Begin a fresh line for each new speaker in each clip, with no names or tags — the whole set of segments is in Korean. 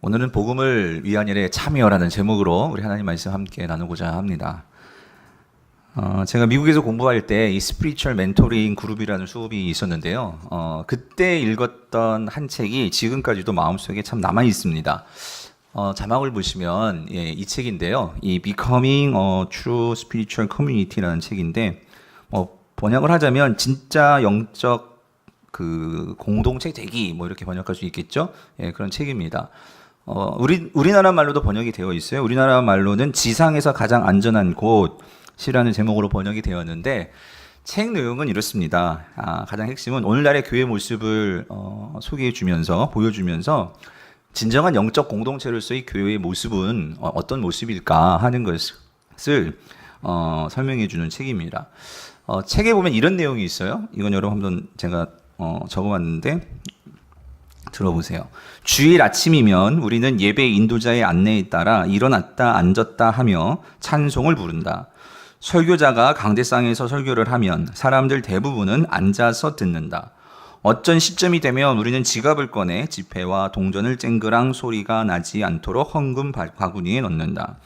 오늘은 복음을 위한 일에 참여라는 제목으로 우리 하나님 말씀 함께 나누고자 합니다. 제가 미국에서 공부할 때 이 스피리추얼 멘토링 그룹이라는 수업이 있었는데요. 그때 읽었던 한 책이 지금까지도 마음속에 참 남아 있습니다. 자막을 보시면 이 책인데요. 이 Becoming a True Spiritual Community라는 책인데 번역을 하자면 진짜 영적 그 공동체 되기 뭐 이렇게 번역할 수 있겠죠. 그런 책입니다. 우리나라 말로도 번역이 되어 있어요. 우리나라 말로는 지상에서 가장 안전한 곳이라는 제목으로 번역이 되었는데 책 내용은 이렇습니다. 가장 핵심은 오늘날의 교회 모습을 소개해 주면서 보여주면서 진정한 영적 공동체로서의 교회의 모습은 어떤 모습일까 하는 것을 설명해 주는 책입니다. 책에 보면 이런 내용이 있어요. 이건 여러분 한번 제가 적어봤는데 들어보세요. 주일 아침이면 우리는 예배 인도자의 안내에 따라 일어났다 앉았다 하며 찬송을 부른다. 설교자가 강대상에서 설교를 하면 사람들 대부분은 앉아서 듣는다. 어쩐 시점이 되면 우리는 지갑을 꺼내 지폐와 동전을 쨍그랑 소리가 나지 않도록 헌금 바구니에 넣는다.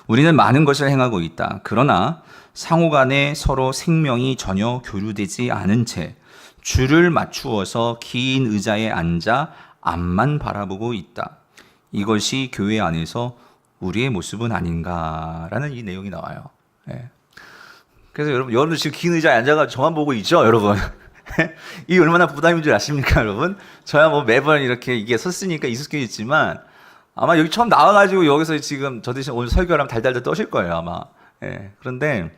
우리는 많은 것을 행하고 있다. 그러나 상호 간에 서로 생명이 전혀 교류되지 않은 채 줄을 맞추어서 긴 의자에 앉아 앞만 바라보고 있다. 이것이 교회 안에서 우리의 모습은 아닌가라는 이 내용이 나와요. 그래서 여러분들 지금 긴 의자에 앉아가지고 저만 보고 있죠, 여러분? 이게 얼마나 부담인 줄 아십니까, 여러분? 저야 뭐 매번 이렇게 이게 섰으니까 익숙해졌지만 아마 여기 처음 나와가지고 여기서 지금 저 대신 오늘 설교를 하면 달달달 떠실 거예요, 아마. 그런데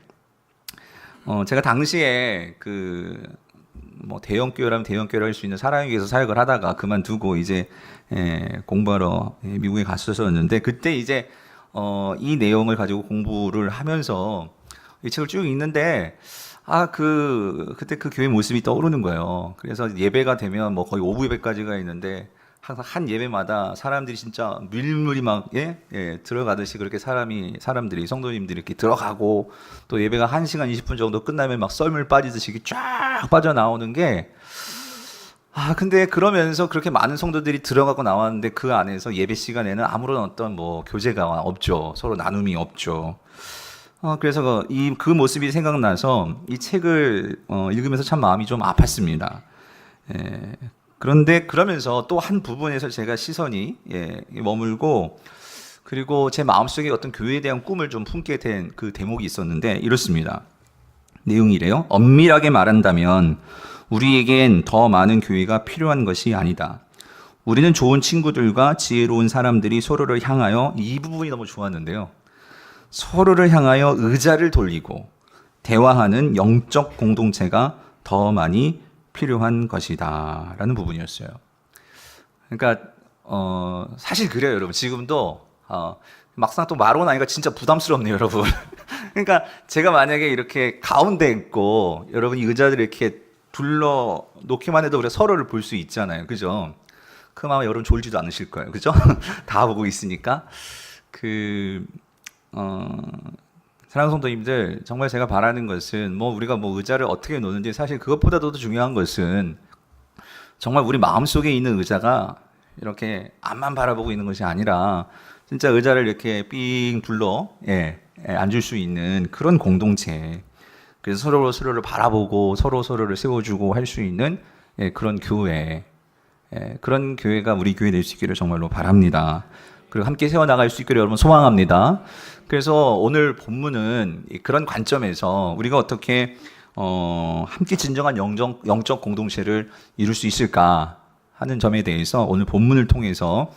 제가 당시에 대형 교회라면 대형 교회를 할 수 있는 사랑의 교회에서 사역을 하다가 그만두고 이제 공부하러 미국에 갔었는데 그때 이제 이 내용을 가지고 공부를 하면서 이 책을 쭉 읽는데 그때 그 교회 모습이 떠오르는 거예요. 그래서 예배가 되면 뭐 거의 오후 예배까지가 있는데 항상 한 예배마다 사람들이 진짜 밀물이 막 들어가듯이 그렇게 사람들이 성도님들이 이렇게 들어가고 또 예배가 1시간 20분 정도 끝나면 막 썰물 빠지듯이 이렇게 쫙 빠져나오는 게 근데 그러면서 그렇게 많은 성도들이 들어가고 나왔는데 그 안에서 예배 시간에는 아무런 어떤 교제가 없죠. 서로 나눔이 없죠. 그래서 그 모습이 생각나서 이 책을 읽으면서 참 마음이 좀 아팠습니다. 그런데 그러면서 또 한 부분에서 제가 시선이 머물고 그리고 제 마음속에 어떤 교회에 대한 꿈을 좀 품게 된 그 대목이 있었는데 이렇습니다. 내용이 이래요. 엄밀하게 말한다면 우리에겐 더 많은 교회가 필요한 것이 아니다. 우리는 좋은 친구들과 지혜로운 사람들이 서로를 향하여 이 부분이 너무 좋았는데요. 서로를 향하여 의자를 돌리고 대화하는 영적 공동체가 더 많이 필요한 것이다 라는 부분이었어요. 그러니까 사실 그래요, 여러분. 지금도 막상 또 말하고 나니까 진짜 부담스럽네요, 여러분. 그러니까 제가 만약에 이렇게 가운데 있고 여러분이 의자들 이렇게 둘러 놓기만 해도 우리가 서로를 볼 수 있잖아요, 그죠? 그럼 아마 여러분 졸지도 않으실 거예요, 그죠? 다 보고 있으니까. 사랑하는 성도님들, 정말 제가 바라는 것은 우리가 의자를 어떻게 놓는지 사실 그것보다도 중요한 것은 정말 우리 마음속에 있는 의자가 이렇게 앞만 바라보고 있는 것이 아니라 진짜 의자를 이렇게 삥 둘러 앉을 수 있는 그런 공동체. 그래서 서로를 바라보고 서로를 세워주고 할 수 있는 그런 교회. 그런 교회가 우리 교회 될 수 있기를 정말로 바랍니다. 그리고 함께 세워나갈 수 있기를 여러분 소망합니다. 그래서 오늘 본문은 그런 관점에서 우리가 어떻게 함께 진정한 영적 공동체를 이룰 수 있을까 하는 점에 대해서 오늘 본문을 통해서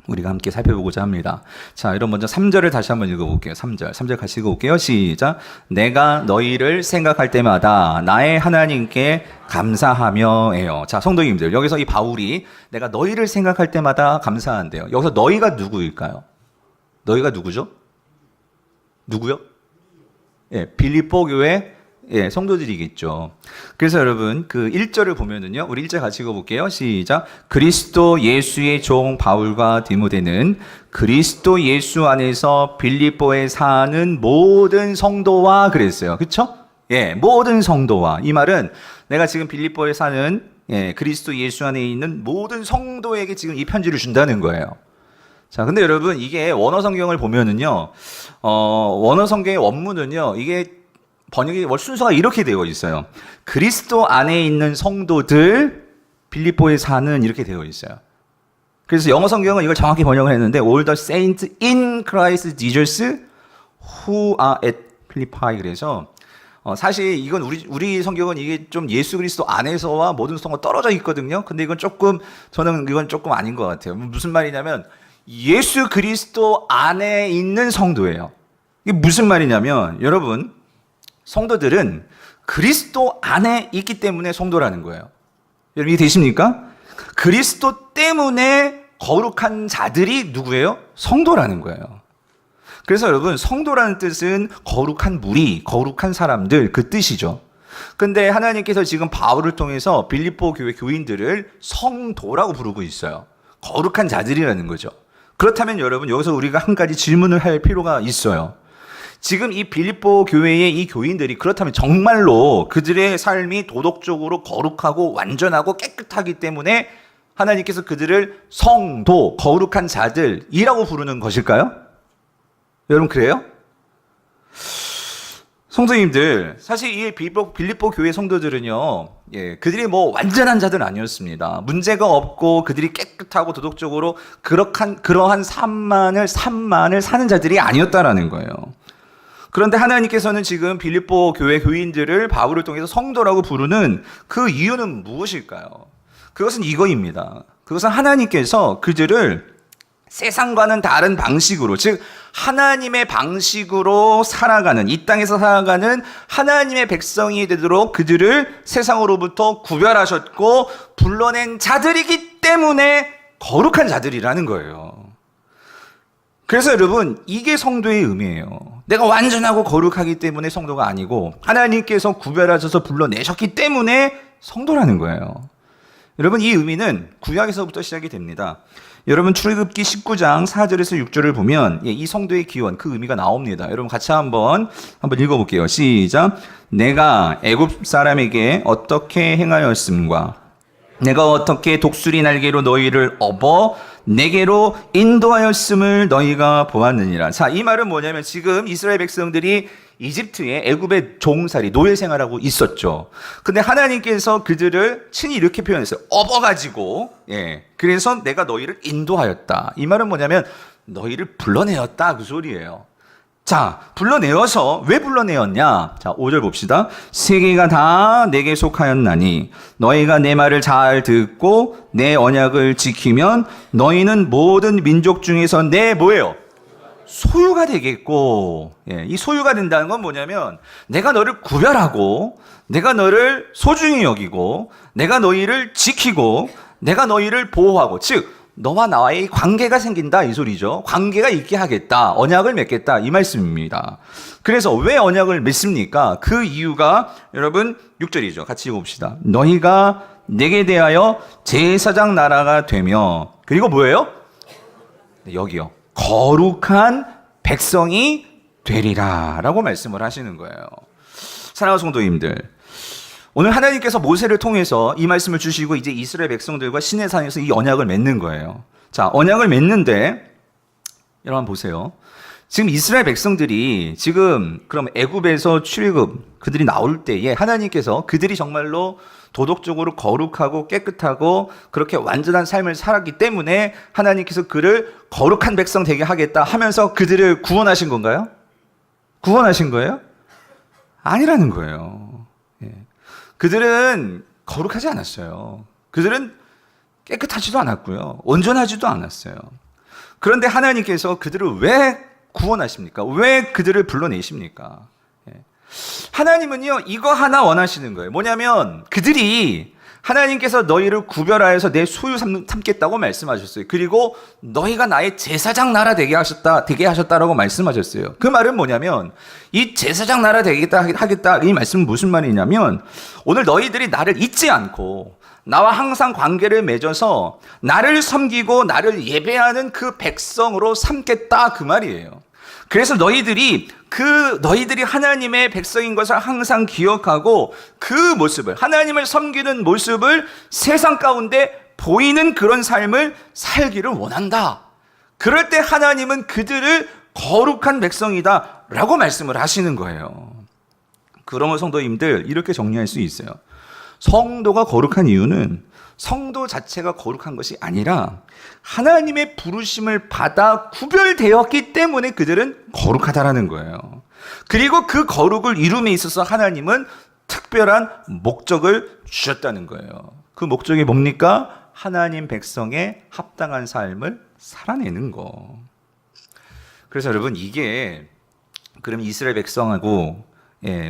우리가 함께 살펴보고자 합니다. 자, 여러분 먼저 3절을 다시 한번 읽어볼게요. 3절 같이 읽어볼게요. 시작. 내가 너희를 생각할 때마다 나의 하나님께 감사하며예요. 자, 성도님들, 여기서 이 바울이 내가 너희를 생각할 때마다 감사한대요. 여기서 너희가 누구일까요? 너희가 누구죠? 누구요? 빌립보 교회 성도들이겠죠. 그래서 여러분 그 1절을 보면은요, 우리 1절 같이 읽어볼게요. 시작. 그리스도 예수의 종 바울과 디모데는 그리스도 예수 안에서 빌립보에 사는 모든 성도와 그랬어요. 그렇죠? 모든 성도와. 이 말은 내가 지금 빌립보에 사는 그리스도 예수 안에 있는 모든 성도에게 지금 이 편지를 준다는 거예요. 자, 근데 여러분 이게 원어 성경을 보면은요, 원어 성경의 원문은요, 이게 번역이 순서가 이렇게 되어 있어요. 그리스도 안에 있는 성도들 빌립보에 사는 이렇게 되어 있어요. 그래서 영어 성경은 이걸 정확히 번역을 했는데 All the saints in Christ Jesus who are at Philippi. 그래서 사실 이건 우리 성경은 이게 좀 예수 그리스도 안에서와 모든 성도가 떨어져 있거든요. 근데 저는 이건 조금 아닌 것 같아요. 무슨 말이냐면 예수 그리스도 안에 있는 성도예요. 이게 무슨 말이냐면 여러분 성도들은 그리스도 안에 있기 때문에 성도라는 거예요. 여러분 이해되십니까? 그리스도 때문에 거룩한 자들이 누구예요? 성도라는 거예요. 그래서 여러분 성도라는 뜻은 거룩한 무리, 거룩한 사람들 그 뜻이죠. 근데 하나님께서 지금 바울을 통해서 빌립보 교회 교인들을 성도라고 부르고 있어요. 거룩한 자들이라는 거죠. 그렇다면 여러분 여기서 우리가 한 가지 질문을 할 필요가 있어요. 지금 이 빌립보 교회의 이 교인들이 그렇다면 정말로 그들의 삶이 도덕적으로 거룩하고 완전하고 깨끗하기 때문에 하나님께서 그들을 성도, 거룩한 자들이라고 부르는 것일까요? 여러분 그래요? 성도님들, 사실 이 빌립보 교회 성도들은요, 그들이 완전한 자들은 아니었습니다. 문제가 없고 그들이 깨끗하고 도덕적으로 그러한 삶만을 사는 자들이 아니었다라는 거예요. 그런데 하나님께서는 지금 빌립보 교회 교인들을 바울을 통해서 성도라고 부르는 그 이유는 무엇일까요? 그것은 이거입니다. 그것은 하나님께서 그들을 세상과는 다른 방식으로, 즉 하나님의 방식으로 살아가는, 이 땅에서 살아가는 하나님의 백성이 되도록 그들을 세상으로부터 구별하셨고 불러낸 자들이기 때문에 거룩한 자들이라는 거예요. 그래서 여러분 이게 성도의 의미예요. 내가 완전하고 거룩하기 때문에 성도가 아니고 하나님께서 구별하셔서 불러내셨기 때문에 성도라는 거예요. 여러분 이 의미는 구약에서부터 시작이 됩니다. 여러분 출애굽기 19장 4절에서 6절을 보면 이 성도의 기원 그 의미가 나옵니다. 여러분 같이 한번 읽어볼게요. 시작. 내가 애굽 사람에게 어떻게 행하였음과 내가 어떻게 독수리 날개로 너희를 업어 내게로 인도하였음을 너희가 보았느니라. 자, 이 말은 뭐냐면 지금 이스라엘 백성들이 이집트의 애굽의 종살이 노예 생활하고 있었죠. 근데 하나님께서 그들을 친히 이렇게 표현했어요. 업어가지고, 그래서 내가 너희를 인도하였다. 이 말은 뭐냐면 너희를 불러내었다 그 소리예요. 자, 불러내어서 왜 불러내었냐? 자, 5절 봅시다. 세계가 다 내게 속하였나니 너희가 내 말을 잘 듣고 내 언약을 지키면 너희는 모든 민족 중에서 내 뭐예요? 소유가 되겠고, 이 소유가 된다는 건 뭐냐면 내가 너를 구별하고 내가 너를 소중히 여기고 내가 너희를 지키고 내가 너희를 보호하고, 즉 너와 나와의 관계가 생긴다 이 소리죠. 관계가 있게 하겠다. 언약을 맺겠다 이 말씀입니다. 그래서 왜 언약을 맺습니까? 그 이유가 여러분 6절이죠. 같이 읽어봅시다. 너희가 내게 대하여 제사장 나라가 되며, 그리고 뭐예요? 여기요. 거룩한 백성이 되리라 라고 말씀을 하시는 거예요. 사랑하는 성도님들, 오늘 하나님께서 모세를 통해서 이 말씀을 주시고 이제 이스라엘 백성들과 시내산에서 이 언약을 맺는 거예요. 자, 언약을 맺는데 여러분 보세요. 지금 이스라엘 백성들이 지금 그럼 애굽에서 출애굽 그들이 나올 때에 하나님께서 그들이 정말로 도덕적으로 거룩하고 깨끗하고 그렇게 완전한 삶을 살았기 때문에 하나님께서 그를 거룩한 백성 되게 하겠다 하면서 그들을 구원하신 건가요? 구원하신 거예요? 아니라는 거예요. 그들은 거룩하지 않았어요. 그들은 깨끗하지도 않았고요. 온전하지도 않았어요. 그런데 하나님께서 그들을 왜 구원하십니까? 왜 그들을 불러내십니까? 하나님은요, 이거 하나 원하시는 거예요. 뭐냐면 그들이 하나님께서 너희를 구별하여서 내 소유 삼겠다고 말씀하셨어요. 그리고 너희가 나의 제사장 나라 되게 하셨다라고 말씀하셨어요. 그 말은 뭐냐면 이 제사장 나라 하겠다 이 말씀은 무슨 말이냐면 오늘 너희들이 나를 잊지 않고 나와 항상 관계를 맺어서 나를 섬기고 나를 예배하는 그 백성으로 삼겠다 그 말이에요. 그래서 너희들이 하나님의 백성인 것을 항상 기억하고 그 모습을, 하나님을 섬기는 모습을 세상 가운데 보이는 그런 삶을 살기를 원한다. 그럴 때 하나님은 그들을 거룩한 백성이다 라고 말씀을 하시는 거예요. 그러면 성도님들 이렇게 정리할 수 있어요. 성도가 거룩한 이유는 성도 자체가 거룩한 것이 아니라 하나님의 부르심을 받아 구별되었기 때문에 그들은 거룩하다라는 거예요. 그리고 그 거룩을 이룸에 있어서 하나님은 특별한 목적을 주셨다는 거예요. 그 목적이 뭡니까? 하나님 백성의 합당한 삶을 살아내는 거. 그래서 여러분 이게 그럼 이스라엘 백성하고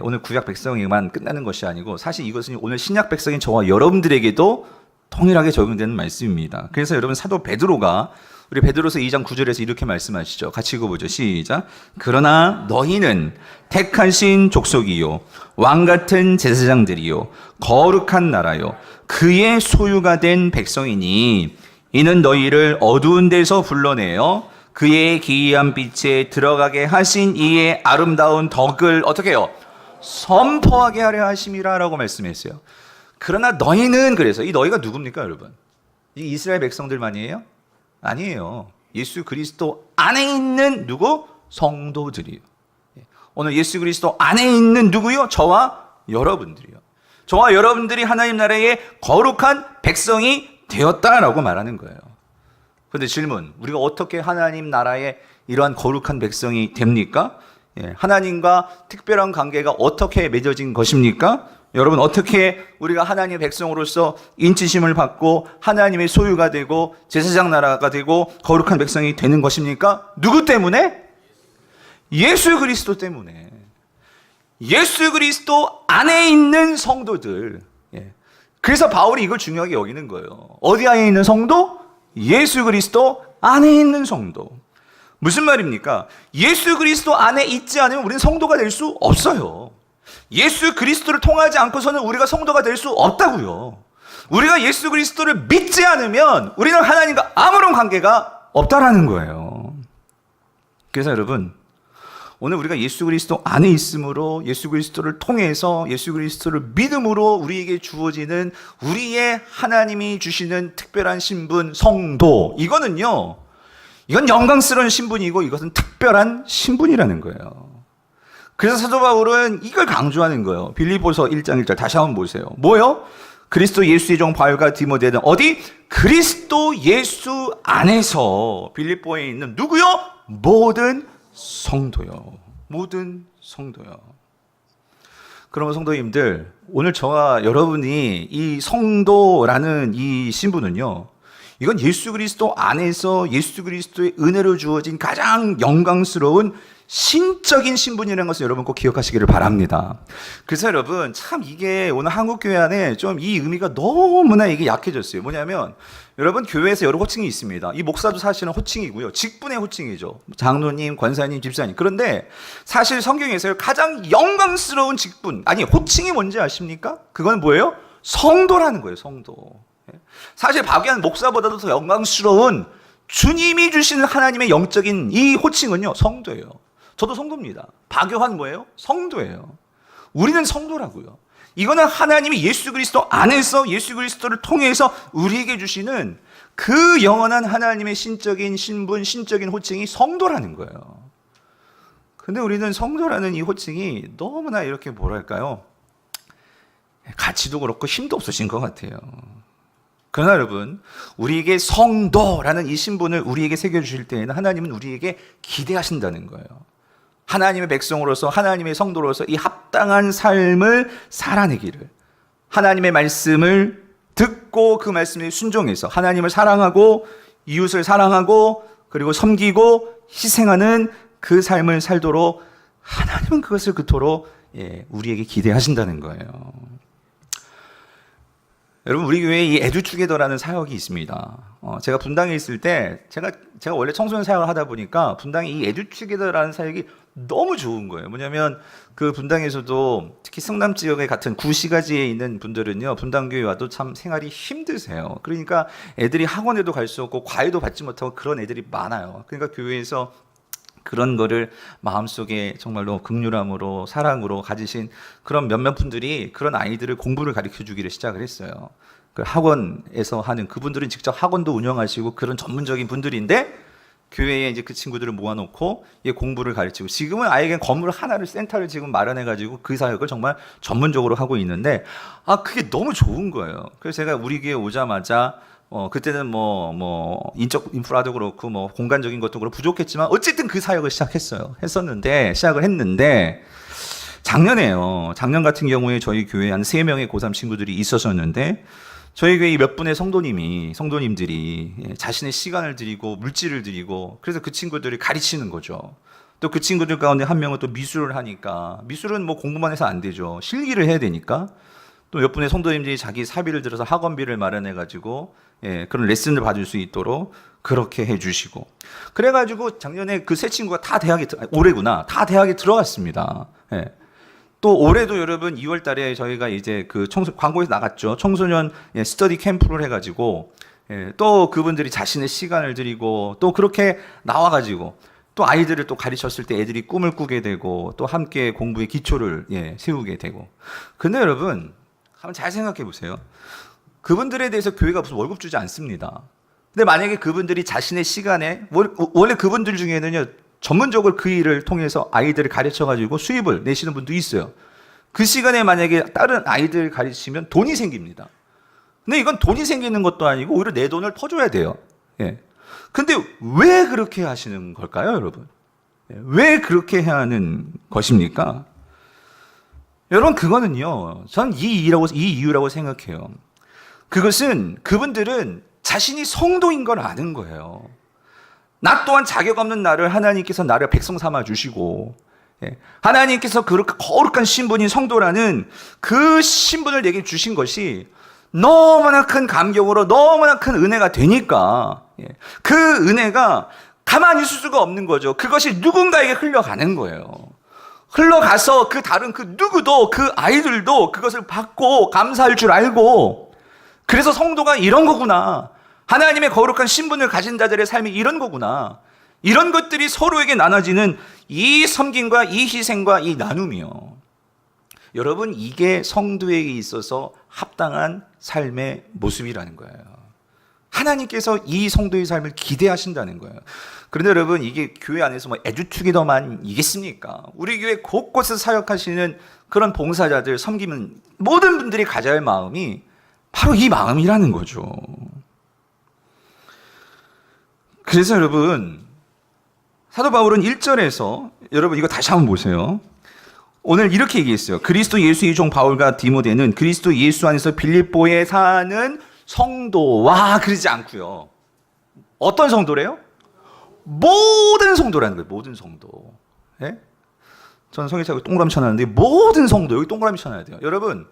오늘 구약 백성에만 끝나는 것이 아니고 사실 이것은 오늘 신약 백성인 저와 여러분들에게도 통일하게 적용되는 말씀입니다. 그래서 여러분 사도 베드로가 우리 베드로서 2장 9절에서 이렇게 말씀하시죠. 같이 읽어보죠. 시작. 그러나 너희는 택하신 족속이요 왕같은 제사장들이요 거룩한 나라요 그의 소유가 된 백성이니 이는 너희를 어두운 데서 불러내어 그의 기이한 빛에 들어가게 하신 이의 아름다운 덕을 어떻게 해요? 선포하게 하려 하심이라 라고 말씀했어요. 그러나 너희는, 그래서 이 너희가 누굽니까 여러분? 이 이스라엘 백성들만이에요? 아니에요. 예수 그리스도 안에 있는 누구? 성도들이요. 오늘 예수 그리스도 안에 있는 누구요? 저와 여러분들이요. 저와 여러분들이 하나님 나라의 거룩한 백성이 되었다라고 말하는 거예요. 그런데 질문, 우리가 어떻게 하나님 나라의 이러한 거룩한 백성이 됩니까? 하나님과 특별한 관계가 어떻게 맺어진 것입니까? 여러분 어떻게 우리가 하나님의 백성으로서 인치심을 받고 하나님의 소유가 되고 제사장 나라가 되고 거룩한 백성이 되는 것입니까? 누구 때문에? 예수 그리스도 때문에. 예수 그리스도 안에 있는 성도들. 그래서 바울이 이걸 중요하게 여기는 거예요. 어디 안에 있는 성도? 예수 그리스도 안에 있는 성도. 무슨 말입니까? 예수 그리스도 안에 있지 않으면 우리는 성도가 될 수 없어요. 예수 그리스도를 통하지 않고서는 우리가 성도가 될 수 없다고요. 우리가 예수 그리스도를 믿지 않으면 우리는 하나님과 아무런 관계가 없다라는 거예요. 그래서 여러분 오늘 우리가 예수 그리스도 안에 있으므로 예수 그리스도를 통해서 예수 그리스도를 믿음으로 우리에게 주어지는 우리의 하나님이 주시는 특별한 신분 성도, 이건 영광스러운 신분이고 이것은 특별한 신분이라는 거예요. 그래서 사도 바울은 이걸 강조하는 거예요. 빌립보서 1장 1절 다시 한번 보세요. 뭐요? 그리스도 예수의 종 바울과 디모데는 어디? 그리스도 예수 안에서 빌립보에 있는 누구요? 모든 성도요. 모든 성도요. 그러면 성도님들, 오늘 저와 여러분이 이 성도라는 이 신분은요, 이건 예수 그리스도 안에서 예수 그리스도의 은혜로 주어진 가장 영광스러운 신적인 신분이라는 것을 여러분 꼭 기억하시기를 바랍니다. 그래서 여러분 참 이게 오늘 한국교회 안에 좀 이 의미가 너무나 이게 약해졌어요. 뭐냐면 여러분 교회에서 여러 호칭이 있습니다. 이 목사도 사실은 호칭이고요. 직분의 호칭이죠. 장로님, 권사님, 집사님. 그런데 사실 성경에서 가장 영광스러운 직분, 아니 호칭이 뭔지 아십니까? 그건 뭐예요? 성도라는 거예요. 성도. 사실 박유한 목사보다도 더 영광스러운 주님이 주시는 하나님의 영적인 이 호칭은요, 성도예요. 저도 성도입니다. 박요한 뭐예요? 성도예요. 우리는 성도라고요. 이거는 하나님이 예수 그리스도 안에서 예수 그리스도를 통해서 우리에게 주시는 그 영원한 하나님의 신적인 신분, 신적인 호칭이 성도라는 거예요. 근데 우리는 성도라는 이 호칭이 너무나 이렇게 뭐랄까요? 가치도 그렇고 힘도 없으신 것 같아요. 그러나 여러분, 우리에게 성도라는 이 신분을 우리에게 새겨주실 때에는 하나님은 우리에게 기대하신다는 거예요. 하나님의 백성으로서 하나님의 성도로서 이 합당한 삶을 살아내기를, 하나님의 말씀을 듣고 그 말씀에 순종해서 하나님을 사랑하고 이웃을 사랑하고 그리고 섬기고 희생하는 그 삶을 살도록 하나님은 그것을 그토록 우리에게 기대하신다는 거예요. 여러분 우리 교회에 이 에듀투게더라는 사역이 있습니다. 제가 분당에 있을 때 제가 원래 청소년 사역을 하다 보니까 분당에 이 에듀투게더라는 사역이 너무 좋은 거예요. 뭐냐면 그 분당에서도 특히 성남 지역의 같은 구시가지에 있는 분들은요, 분당교회 와도 참 생활이 힘드세요. 그러니까 애들이 학원에도 갈 수 없고 과외도 받지 못하고 그런 애들이 많아요. 그러니까 교회에서 그런 거를 마음속에 정말로 긍휼함으로 사랑으로 가지신 그런 몇몇 분들이 그런 아이들을 공부를 가르쳐 주기를 시작을 했어요. 그 학원에서 하는 그분들은 직접 학원도 운영하시고 그런 전문적인 분들인데 교회에 이제 그 친구들을 모아놓고 공부를 가르치고, 지금은 아예 그냥 건물 하나를 센터를 지금 마련해가지고 그 사역을 정말 전문적으로 하고 있는데, 그게 너무 좋은 거예요. 그래서 제가 우리 교회 오자마자 그때는 인적 인프라도 그렇고 공간적인 것도 그렇고 부족했지만 어쨌든 그 사역을 시작을 했는데 작년에요. 작년 같은 경우에 저희 교회에 한 3명의 고3 친구들이 있었었는데, 저희 교회 몇 분의 성도님들이 자신의 시간을 드리고 물질을 드리고, 그래서 그 친구들을 가르치는 거죠. 또 그 친구들 가운데 한 명은 또 미술을 하니까, 미술은 공부만 해서 안 되죠. 실기를 해야 되니까 또 몇 분의 성도님들이 자기 사비를 들어서 학원비를 마련해가지고 그런 레슨을 받을 수 있도록 그렇게 해주시고, 그래가지고 작년에 그 세 친구가 다 올해구나, 다 대학에 들어갔습니다. 또 올해도 여러분 2월 달에 저희가 이제 그 광고에서 나갔죠. 청소년 스터디 캠프를 해가지고 또 그분들이 자신의 시간을 들이고 또 그렇게 나와가지고 또 아이들을 또 가르쳤을 때 애들이 꿈을 꾸게 되고 또 함께 공부의 기초를 세우게 되고. 근데 여러분 한번 잘 생각해 보세요. 그분들에 대해서 교회가 무슨 월급 주지 않습니다. 근데 만약에 그분들이 자신의 시간에, 원래 그분들 중에는요 전문적으로 그 일을 통해서 아이들을 가르쳐가지고 수입을 내시는 분도 있어요. 그 시간에 만약에 다른 아이들 가르치면 돈이 생깁니다. 근데 이건 돈이 생기는 것도 아니고 오히려 내 돈을 퍼줘야 돼요. 근데 왜 그렇게 하시는 걸까요, 여러분? 왜 그렇게 해야 하는 것입니까? 여러분, 그거는요, 전 이 이유라고 생각해요. 그것은 그분들은 자신이 성도인 걸 아는 거예요. 나 또한 자격 없는 나를 하나님께서 나를 백성 삼아 주시고, 하나님께서 그렇게 거룩한 신분인 성도라는 그 신분을 내게 주신 것이 너무나 큰 감격으로 너무나 큰 은혜가 되니까 그 은혜가 가만히 있을 수가 없는 거죠. 그것이 누군가에게 흘러가는 거예요. 흘러가서 그 다른 그 누구도, 그 아이들도 그것을 받고 감사할 줄 알고, 그래서 성도가 이런 거구나, 하나님의 거룩한 신분을 가진 자들의 삶이 이런 거구나, 이런 것들이 서로에게 나눠지는 이 섬김과 이 희생과 이 나눔이요. 여러분, 이게 성도에게 있어서 합당한 삶의 모습이라는 거예요. 하나님께서 이 성도의 삶을 기대하신다는 거예요. 그런데 여러분, 이게 교회 안에서 에듀투게더만 이겠습니까? 우리 교회 곳곳에서 사역하시는 그런 봉사자들, 섬기는 모든 분들이 가져야 할 마음이 바로 이 마음이라는 거죠. 그래서 여러분, 사도 바울은 1절에서, 여러분 이거 다시 한번 보세요. 오늘 이렇게 얘기했어요. 그리스도 예수의 종 바울과 디모데는 그리스도 예수 안에서 빌립보에 사는 성도와 그러지 않고요. 어떤 성도래요? 모든 성도라는 거예요. 모든 성도. 저는 성경책에 동그라미 쳐놨는데 모든 성도, 여기 동그라미 쳐놔야 돼요. 여러분,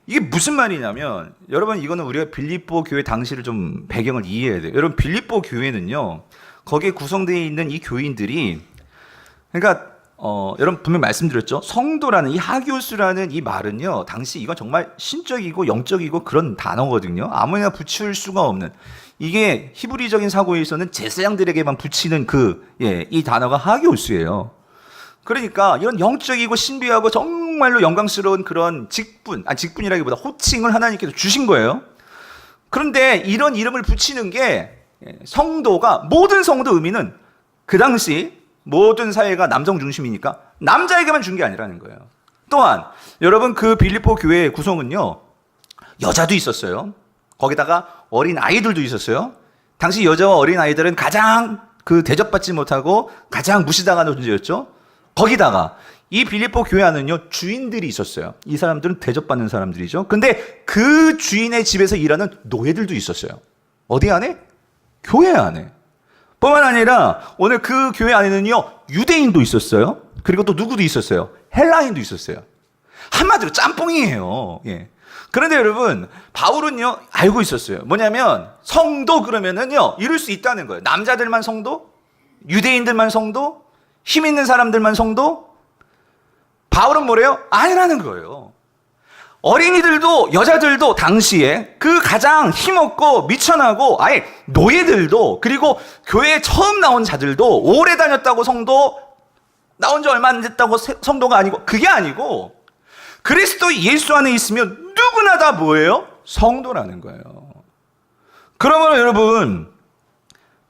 이게 무슨 말이냐면, 여러분 이거는 우리가 빌립보 교회 당시를 좀 배경을 이해해야 돼요. 여러분, 빌립보 교회는요, 거기에 구성되어 있는 이 교인들이, 그러니까 여러분 분명 말씀드렸죠. 성도라는 이 하기오스라는 이 말은요, 당시 이건 정말 신적이고 영적이고 그런 단어거든요. 아무나 붙일 수가 없는, 이게 히브리적인 사고에서는 제사장들에게만 붙이는 이 단어가 하기오스예요. 그러니까 이런 영적이고 신비하고 정말로 영광스러운 그런 직분이라기보다 호칭을 하나님께서 주신 거예요. 그런데 이런 이름을 붙이는 게, 성도가, 모든 성도 의미는 그 당시 모든 사회가 남성 중심이니까 남자에게만 준 게 아니라는 거예요. 또한 여러분, 그 빌립보 교회의 구성은요, 여자도 있었어요. 거기다가 어린 아이들도 있었어요. 당시 여자와 어린 아이들은 가장 대접받지 못하고 가장 무시당하는 존재였죠. 거기다가 이 빌립보 교회 안은요, 주인들이 있었어요. 이 사람들은 대접받는 사람들이죠. 근데 그 주인의 집에서 일하는 노예들도 있었어요. 어디 안에? 교회 안에. 뿐만 아니라 오늘 그 교회 안에는요, 유대인도 있었어요. 그리고 또 누구도 있었어요? 헬라인도 있었어요. 한마디로 짬뽕이에요. 그런데 여러분, 바울은요, 알고 있었어요. 뭐냐면, 성도 그러면은요, 이룰 수 있다는 거예요. 남자들만 성도? 유대인들만 성도? 힘 있는 사람들만 성도? 바울은 뭐래요? 아니라는 거예요. 어린이들도 여자들도 당시에 그 가장 힘없고 미천하고 아예 노예들도, 그리고 교회에 처음 나온 자들도, 오래 다녔다고 성도, 나온 지 얼마 안 됐다고 성도가 아니고, 그게 아니고 그리스도 예수 안에 있으면 누구나 다 뭐예요? 성도라는 거예요. 그러면 여러분,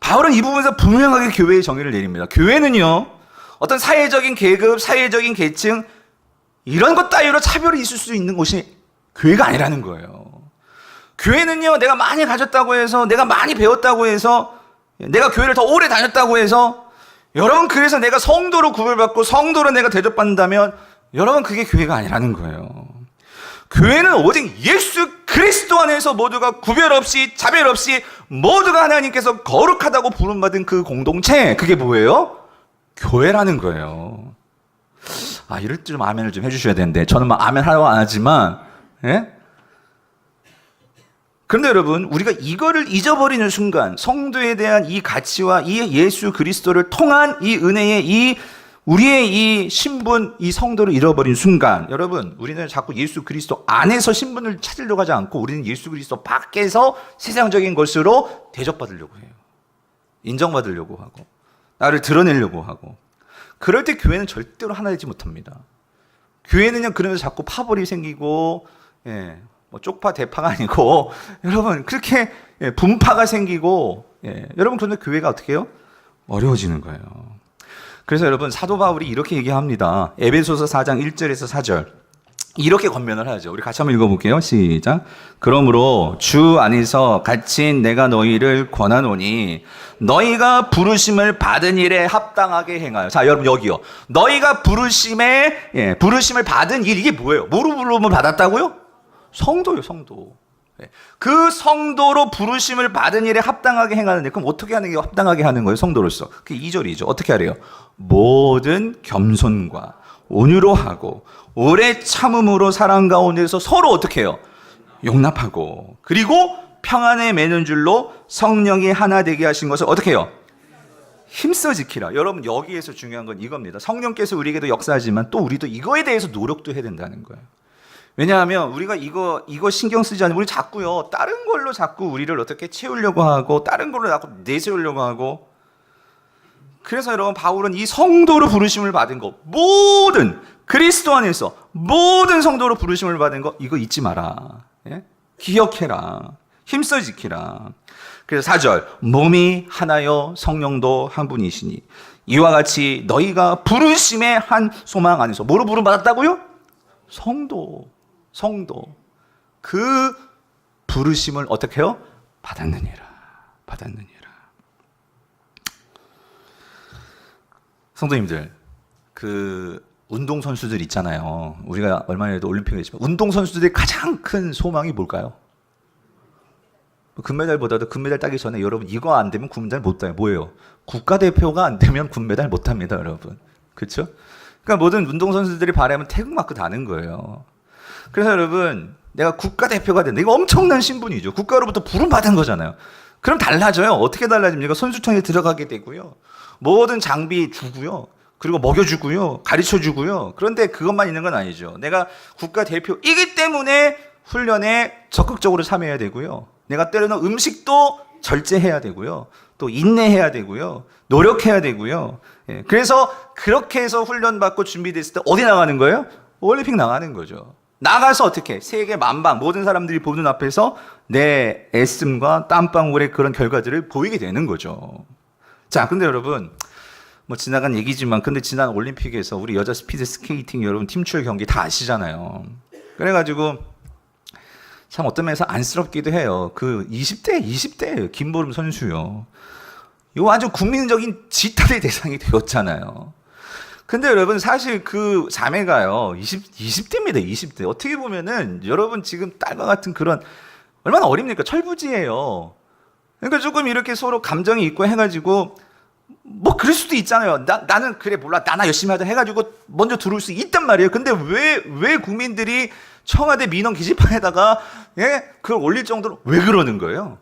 바울은 이 부분에서 분명하게 교회의 정의를 내립니다. 교회는요, 어떤 사회적인 계급, 사회적인 계층, 이런 것 따위로 차별이 있을 수 있는 곳이 교회가 아니라는 거예요. 교회는요, 내가 많이 가졌다고 해서, 내가 많이 배웠다고 해서, 내가 교회를 더 오래 다녔다고 해서, 여러분, 그래서 내가 성도로 구별받고 성도로 내가 대접받는다면, 여러분, 그게 교회가 아니라는 거예요. 교회는 오직 예수 그리스도 안에서 모두가 구별 없이, 차별 없이, 모두가 하나님께서 거룩하다고 부름받은 그 공동체, 그게 뭐예요? 교회라는 거예요. 아, 이럴 때 좀 아멘을 좀 해주셔야 되는데, 저는 막 아멘 하라고 안 하지만, 예? 그런데 여러분, 우리가 이거를 잊어버리는 순간, 성도에 대한 이 가치와 이 예수 그리스도를 통한 이 은혜의 이 우리의 이 신분, 이 성도를 잃어버린 순간, 여러분, 우리는 자꾸 예수 그리스도 안에서 신분을 찾으려고 하지 않고, 우리는 예수 그리스도 밖에서 세상적인 것으로 대접받으려고 해요. 인정받으려고 하고, 나를 드러내려고 하고. 그럴 때 교회는 절대로 하나 되지 못합니다. 교회는요, 그러면서 자꾸 파벌이 생기고, 예, 뭐 쪽파 대파가 아니고, 여러분, 그렇게 분파가 생기고, 여러분, 그런데 교회가 어떻게 해요? 어려워지는 거예요. 그래서 여러분, 사도 바울이 이렇게 얘기합니다. 에베소서 4장 1절에서 4절. 이렇게 권면을 하죠. 우리 같이 한번 읽어볼게요. 시작. 그러므로 주 안에서 갇힌 내가 너희를 권하노니 너희가 부르심을 받은 일에 합당하게 행하여. 자, 여러분 여기요. 너희가 부르심을 받은 일, 이게 뭐예요? 뭐로 부름을 받았다고요? 성도요, 성도. 그 성도로 부르심을 받은 일에 합당하게 행하는데, 그럼 어떻게 하는 게 합당하게 하는 거예요? 성도로서. 그게 2절이죠. 어떻게 하래요? 모든 겸손과 온유로 하고 오래 참음으로 사랑 가운데서 서로 어떻게 해요? 용납하고, 그리고 평안에 매는 줄로 성령이 하나 되게 하신 것을 어떻게 해요? 힘써 지키라. 여러분, 여기에서 중요한 건 이겁니다. 성령께서 우리에게도 역사하지만 또 우리도 이거에 대해서 노력도 해야 된다는 거예요. 왜냐하면 우리가 이거 신경 쓰지 않으면 우리 자꾸요, 다른 걸로 자꾸 우리를 어떻게 채우려고 하고, 다른 걸로 자꾸 내세우려고 하고. 그래서 여러분, 바울은 이 성도로 부르심을 받은 거, 모든 그리스도 안에서 모든 성도로 부르심을 받은 거, 이거 잊지 마라. 예? 기억해라. 힘써 지키라. 그래서 4절, 몸이 하나여 성령도 한 분이시니 이와 같이 너희가 부르심의 한 소망 안에서, 뭐로 부름받았다고요? 성도. 그 부르심을 어떻게 해요? 받았느니라. 성도님들, 그 운동선수들 있잖아요. 우리가 얼마 전에도 올림픽을 했지만, 운동선수들의 가장 큰 소망이 뭘까요? 금메달보다도 금메달 따기 전에 여러분, 이거 안 되면 금메달 못 따요. 뭐예요? 국가대표가 안 되면 금메달 못 합니다, 여러분. 그렇죠? 그러니까 모든 운동선수들이 바라면 태극마크 다는 거예요. 그래서 여러분, 내가 국가대표가 된다. 이거 엄청난 신분이죠. 국가로부터 부름받은 거잖아요. 그럼 달라져요. 어떻게 달라집니까? 선수촌에 들어가게 되고요. 모든 장비 주고요. 그리고 먹여주고요. 가르쳐주고요. 그런데 그것만 있는 건 아니죠. 내가 국가대표이기 때문에 훈련에 적극적으로 참여해야 되고요. 내가 때로는 음식도 절제해야 되고요. 또 인내해야 되고요. 노력해야 되고요. 그래서 그렇게 해서 훈련받고 준비됐을 때 어디 나가는 거예요? 올림픽 나가는 거죠. 나가서 어떻게 세계 만방 모든 사람들이 보는 앞에서 내 애씀과 땀방울의 그런 결과들을 보이게 되는 거죠. 자, 근데 여러분, 뭐 지나간 얘기지만, 근데 지난 올림픽에서 우리 여자 스피드 스케이팅 여러분 팀출 경기 다 아시잖아요. 그래가지고 참 어떤 면에서 안쓰럽기도 해요. 그 20대 김보름 선수요. 이거 아주 국민적인 지탄의 대상이 되었잖아요. 근데 여러분, 사실 그 자매가요, 20대입니다, 20대. 어떻게 보면은, 여러분 지금 딸과 같은 그런, 얼마나 어립니까? 철부지예요. 그러니까 조금 이렇게 서로 감정이 있고 해가지고, 뭐, 그럴 수도 있잖아요. 나는, 그래, 몰라. 나나 열심히 하자 해가지고, 먼저 들어올 수 있단 말이에요. 근데 왜 국민들이 청와대 민원 게시판에다가, 그걸 올릴 정도로 왜 그러는 거예요?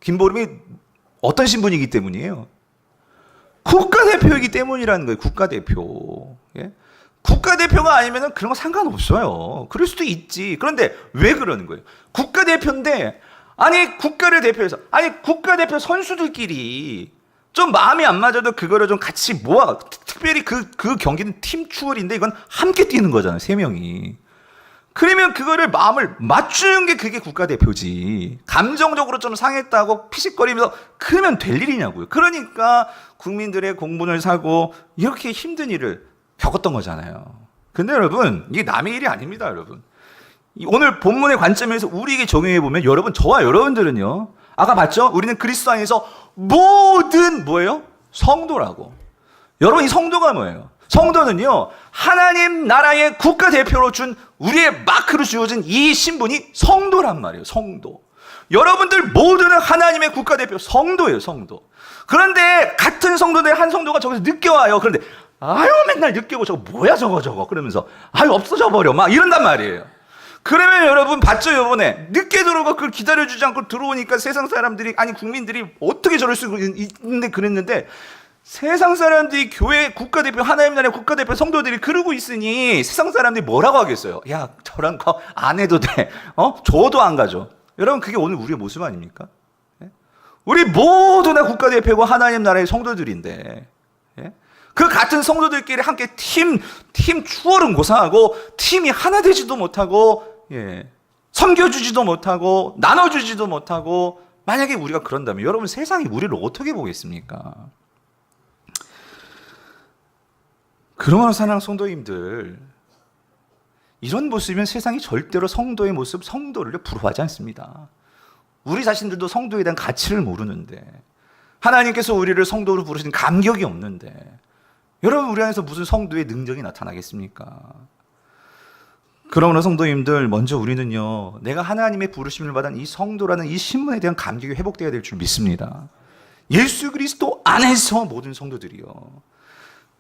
김보름이 어떤 신분이기 때문이에요? 국가대표이기 때문이라는 거예요. 국가대표. 국가대표가 아니면 그런 거 상관없어요. 그럴 수도 있지. 그런데 왜 그러는 거예요? 국가대표인데, 아니 국가를 대표해서, 아니 국가대표 선수들끼리 좀 마음이 안 맞아도 그거를 좀 같이 특별히 그 경기는 팀 추월인데 이건 함께 뛰는 거잖아요. 3명이. 그러면 그거를 마음을 맞추는 게 그게 국가대표지. 감정적으로 좀 상했다고 피식거리면서 그러면 될 일이냐고요. 그러니까 국민들의 공분을 사고 이렇게 힘든 일을 겪었던 거잖아요. 근데 여러분, 이게 남의 일이 아닙니다, 여러분. 오늘 본문의 관점에서 우리에게 적용해 보면 여러분, 저와 여러분들은요, 아까 봤죠? 우리는 그리스도 안에서 모든 뭐예요? 성도라고. 여러분, 이 성도가 뭐예요? 성도는요, 하나님 나라의 국가대표로 준 우리의 마크로 주어진 이 신분이 성도란 말이에요. 성도. 여러분들 모두는 하나님의 국가대표 성도예요. 성도. 그런데 같은 성도들 한 성도가 저기서 늦게 와요. 그런데 아유 맨날 늦게 오고 저거 뭐야 저거 그러면서 아유 없어져 버려 막 이런단 말이에요. 그러면 여러분 봤죠? 이번에 늦게 들어오고 그걸 기다려주지 않고 들어오니까 세상 사람들이, 아니 국민들이 어떻게 저럴 수 있는데 그랬는데, 세상 사람들이 교회 국가대표, 하나님 나라의 국가대표 성도들이 그러고 있으니 세상 사람들이 뭐라고 하겠어요? 야, 저런 거 안 해도 돼. 줘도 안 가죠. 여러분, 그게 오늘 우리의 모습 아닙니까? 우리 모두 다 국가대표고 하나님 나라의 성도들인데, 그 같은 성도들끼리 함께 팀 추월은 고사하고 팀이 하나 되지도 못하고, 섬겨주지도 못하고 나눠주지도 못하고, 만약에 우리가 그런다면 여러분, 세상이 우리를 어떻게 보겠습니까? 그러므로 사랑하는 성도님들, 이런 모습이면 세상이 절대로 성도의 모습, 성도를 부러워하지 않습니다. 우리 자신들도 성도에 대한 가치를 모르는데, 하나님께서 우리를 성도로 부르신 감격이 없는데, 여러분 우리 안에서 무슨 성도의 능력이 나타나겠습니까? 그러므로 성도님들, 먼저 우리는요, 내가 하나님의 부르심을 받은 이 성도라는 이 신분에 대한 감격이 회복되어야 될 줄 믿습니다. 예수 그리스도 안에서 모든 성도들이요,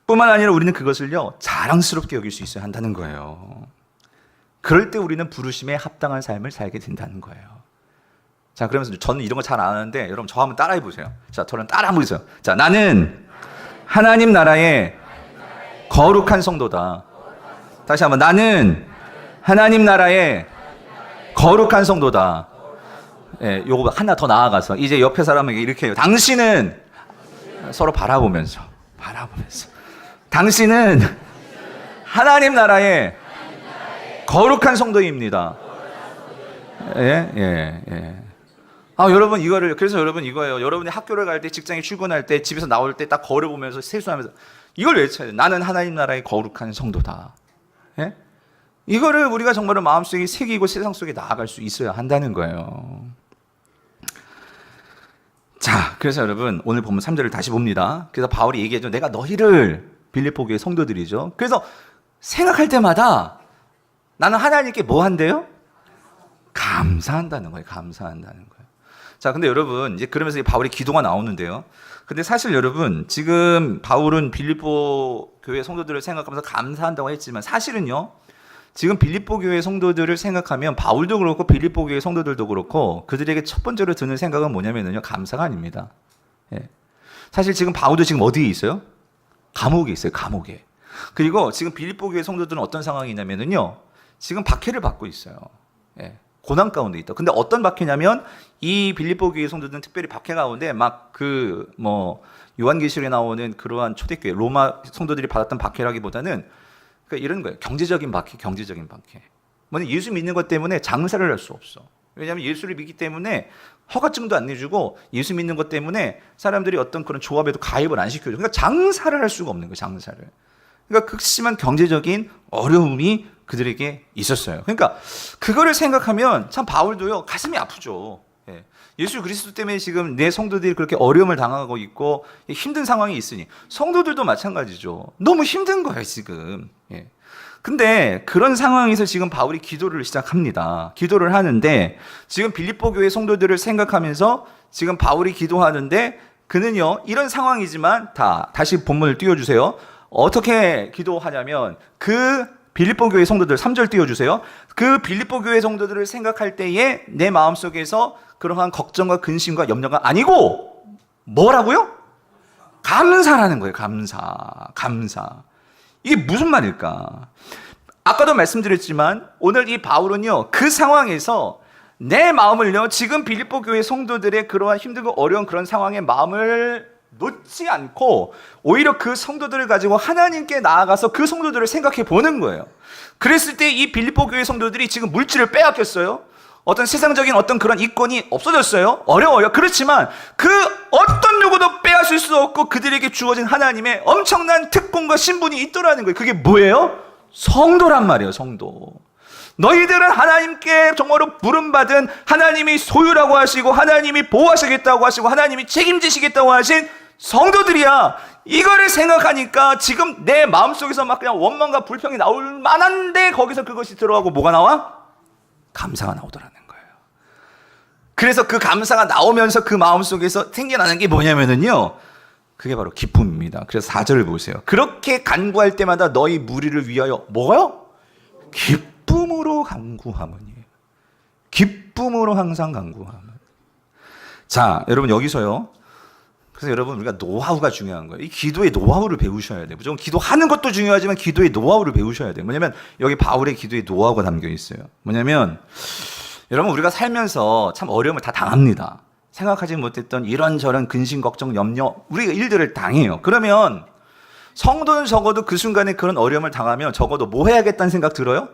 뿐만 아니라 우리는 그것을요, 자랑스럽게 여길 수 있어야 한다는 거예요. 그럴 때 우리는 부르심에 합당한 삶을 살게 된다는 거예요. 자, 그러면서 저는 이런 거 잘 안 하는데 여러분 저 한번 따라해 보세요. 자, 저는 따라 한번 해보세요. 자, 나는 하나님 나라의 거룩한 성도다. 다시 한번, 나는 하나님 나라의 거룩한 성도다. 요거 하나 더 나아가서 이제 옆에 사람에게 이렇게 해요. 당신은, 서로 바라보면서 당신은 하나님 나라의 거룩한 성도입니다. 여러분 이거를, 그래서 여러분 이거예요. 여러분이 학교를 갈 때, 직장에 출근할 때, 집에서 나올 때 딱 거울을 보면서 세수하면서 이걸 외쳐야 돼요. 나는 하나님 나라의 거룩한 성도다. 이거를 우리가 정말로 마음속에 새기고 세상 속에 나아갈 수 있어야 한다는 거예요. 자, 그래서 여러분 오늘 보면 3절을 다시 봅니다. 그래서 바울이 얘기하죠. 내가 너희를, 빌립보 교회 성도들이죠. 그래서 생각할 때마다 나는 하나님께 뭐 한대요? 감사한다는 거예요. 감사한다는 거예요. 자, 근데 여러분 이제 그러면서 바울의 기도가 나오는데요. 근데 사실 여러분, 지금 바울은 빌립보 교회 성도들을 생각하면서 감사한다고 했지만, 사실은요, 지금 빌립보 교회 성도들을 생각하면 바울도 그렇고 빌립보 교회 성도들도 그렇고 그들에게 첫 번째로 드는 생각은 뭐냐면요, 감사가 아닙니다. 사실 지금 바울도 지금 어디에 있어요? 감옥에 있어요. 감옥에. 그리고 지금 빌립보 교회 성도들은 어떤 상황이냐면요, 지금 박해를 받고 있어요. 고난 가운데 있다. 근데 어떤 박해냐면, 이 빌립보 교회 성도들은 특별히 박해 가운데 막 요한계시록에 나오는 그러한 초대교회 로마 성도들이 받았던 박해라기보다는 이런 거예요. 경제적인 박해. 뭐냐, 예수 믿는 것 때문에 장사를 할 수 없어. 왜냐하면 예수를 믿기 때문에 허가증도 안 내주고, 예수 믿는 것 때문에 사람들이 어떤 그런 조합에도 가입을 안 시켜줘. 그러니까 장사를 할 수가 없는 거예요. 장사를. 그러니까 극심한 경제적인 어려움이 그들에게 있었어요. 그러니까 그거를 생각하면 참 바울도요, 가슴이 아프죠. 예수 그리스도 때문에 지금 내 성도들이 그렇게 어려움을 당하고 있고 힘든 상황이 있으니, 성도들도 마찬가지죠. 너무 힘든 거예요 지금. 근데 그런 상황에서 지금 바울이 기도를 시작합니다. 기도를 하는데, 지금 빌립보 교회 성도들을 생각하면서 지금 바울이 기도하는데, 그는요, 이런 상황이지만, 다시 본문을 띄워주세요. 어떻게 기도하냐면, 그 빌립보 교회 성도들, 3절 띄워주세요. 그 빌립보 교회 성도들을 생각할 때에 내 마음속에서 그러한 걱정과 근심과 염려가 아니고 뭐라고요? 감사라는 거예요. 감사. 이게 무슨 말일까? 아까도 말씀드렸지만 오늘 이 바울은요, 그 상황에서 내 마음을요, 지금 빌립보 교회 성도들의 그러한 힘들고 어려운 그런 상황에 마음을 놓지 않고 오히려 그 성도들을 가지고 하나님께 나아가서 그 성도들을 생각해 보는 거예요. 그랬을 때 이 빌립보 교회 성도들이 지금 물질을 빼앗겼어요. 어떤 세상적인 어떤 그런 이권이 없어졌어요. 어려워요. 그렇지만 그 어떤 누구도 빼앗을 수 없고 그들에게 주어진 하나님의 엄청난 특권과 신분이 있더라는 거예요. 그게 뭐예요? 성도란 말이에요. 성도. 너희들은 하나님께 정말로 부름받은 하나님이 소유라고 하시고 하나님이 보호하시겠다고 하시고 하나님이 책임지시겠다고 하신 성도들이야. 이거를 생각하니까 지금 내 마음속에서 막 그냥 원망과 불평이 나올 만한데 거기서 그것이 들어가고 뭐가 나와? 감사가 나오더라는 거예요. 그래서 그 감사가 나오면서 그 마음속에서 생겨나는 게 뭐냐면은요, 그게 바로 기쁨입니다. 그래서 4절을 보세요. 그렇게 간구할 때마다 너희 무리를 위하여 뭐가요? 기쁨으로 간구하머니. 기쁨으로 항상 간구하머니. 자, 여러분 여기서요. 그래서 여러분 우리가 노하우가 중요한 거예요. 이 기도의 노하우를 배우셔야 돼요. 무조건 기도하는 것도 중요하지만 기도의 노하우를 배우셔야 돼요. 뭐냐면 여기 바울의 기도의 노하우가 담겨 있어요. 뭐냐면 여러분 우리가 살면서 참 어려움을 다 당합니다. 생각하지 못했던 이런저런 근심, 걱정, 염려 우리가 일들을 당해요. 그러면 성도는 적어도 그 순간에 그런 어려움을 당하면 적어도 뭐 해야겠다는 생각 들어요?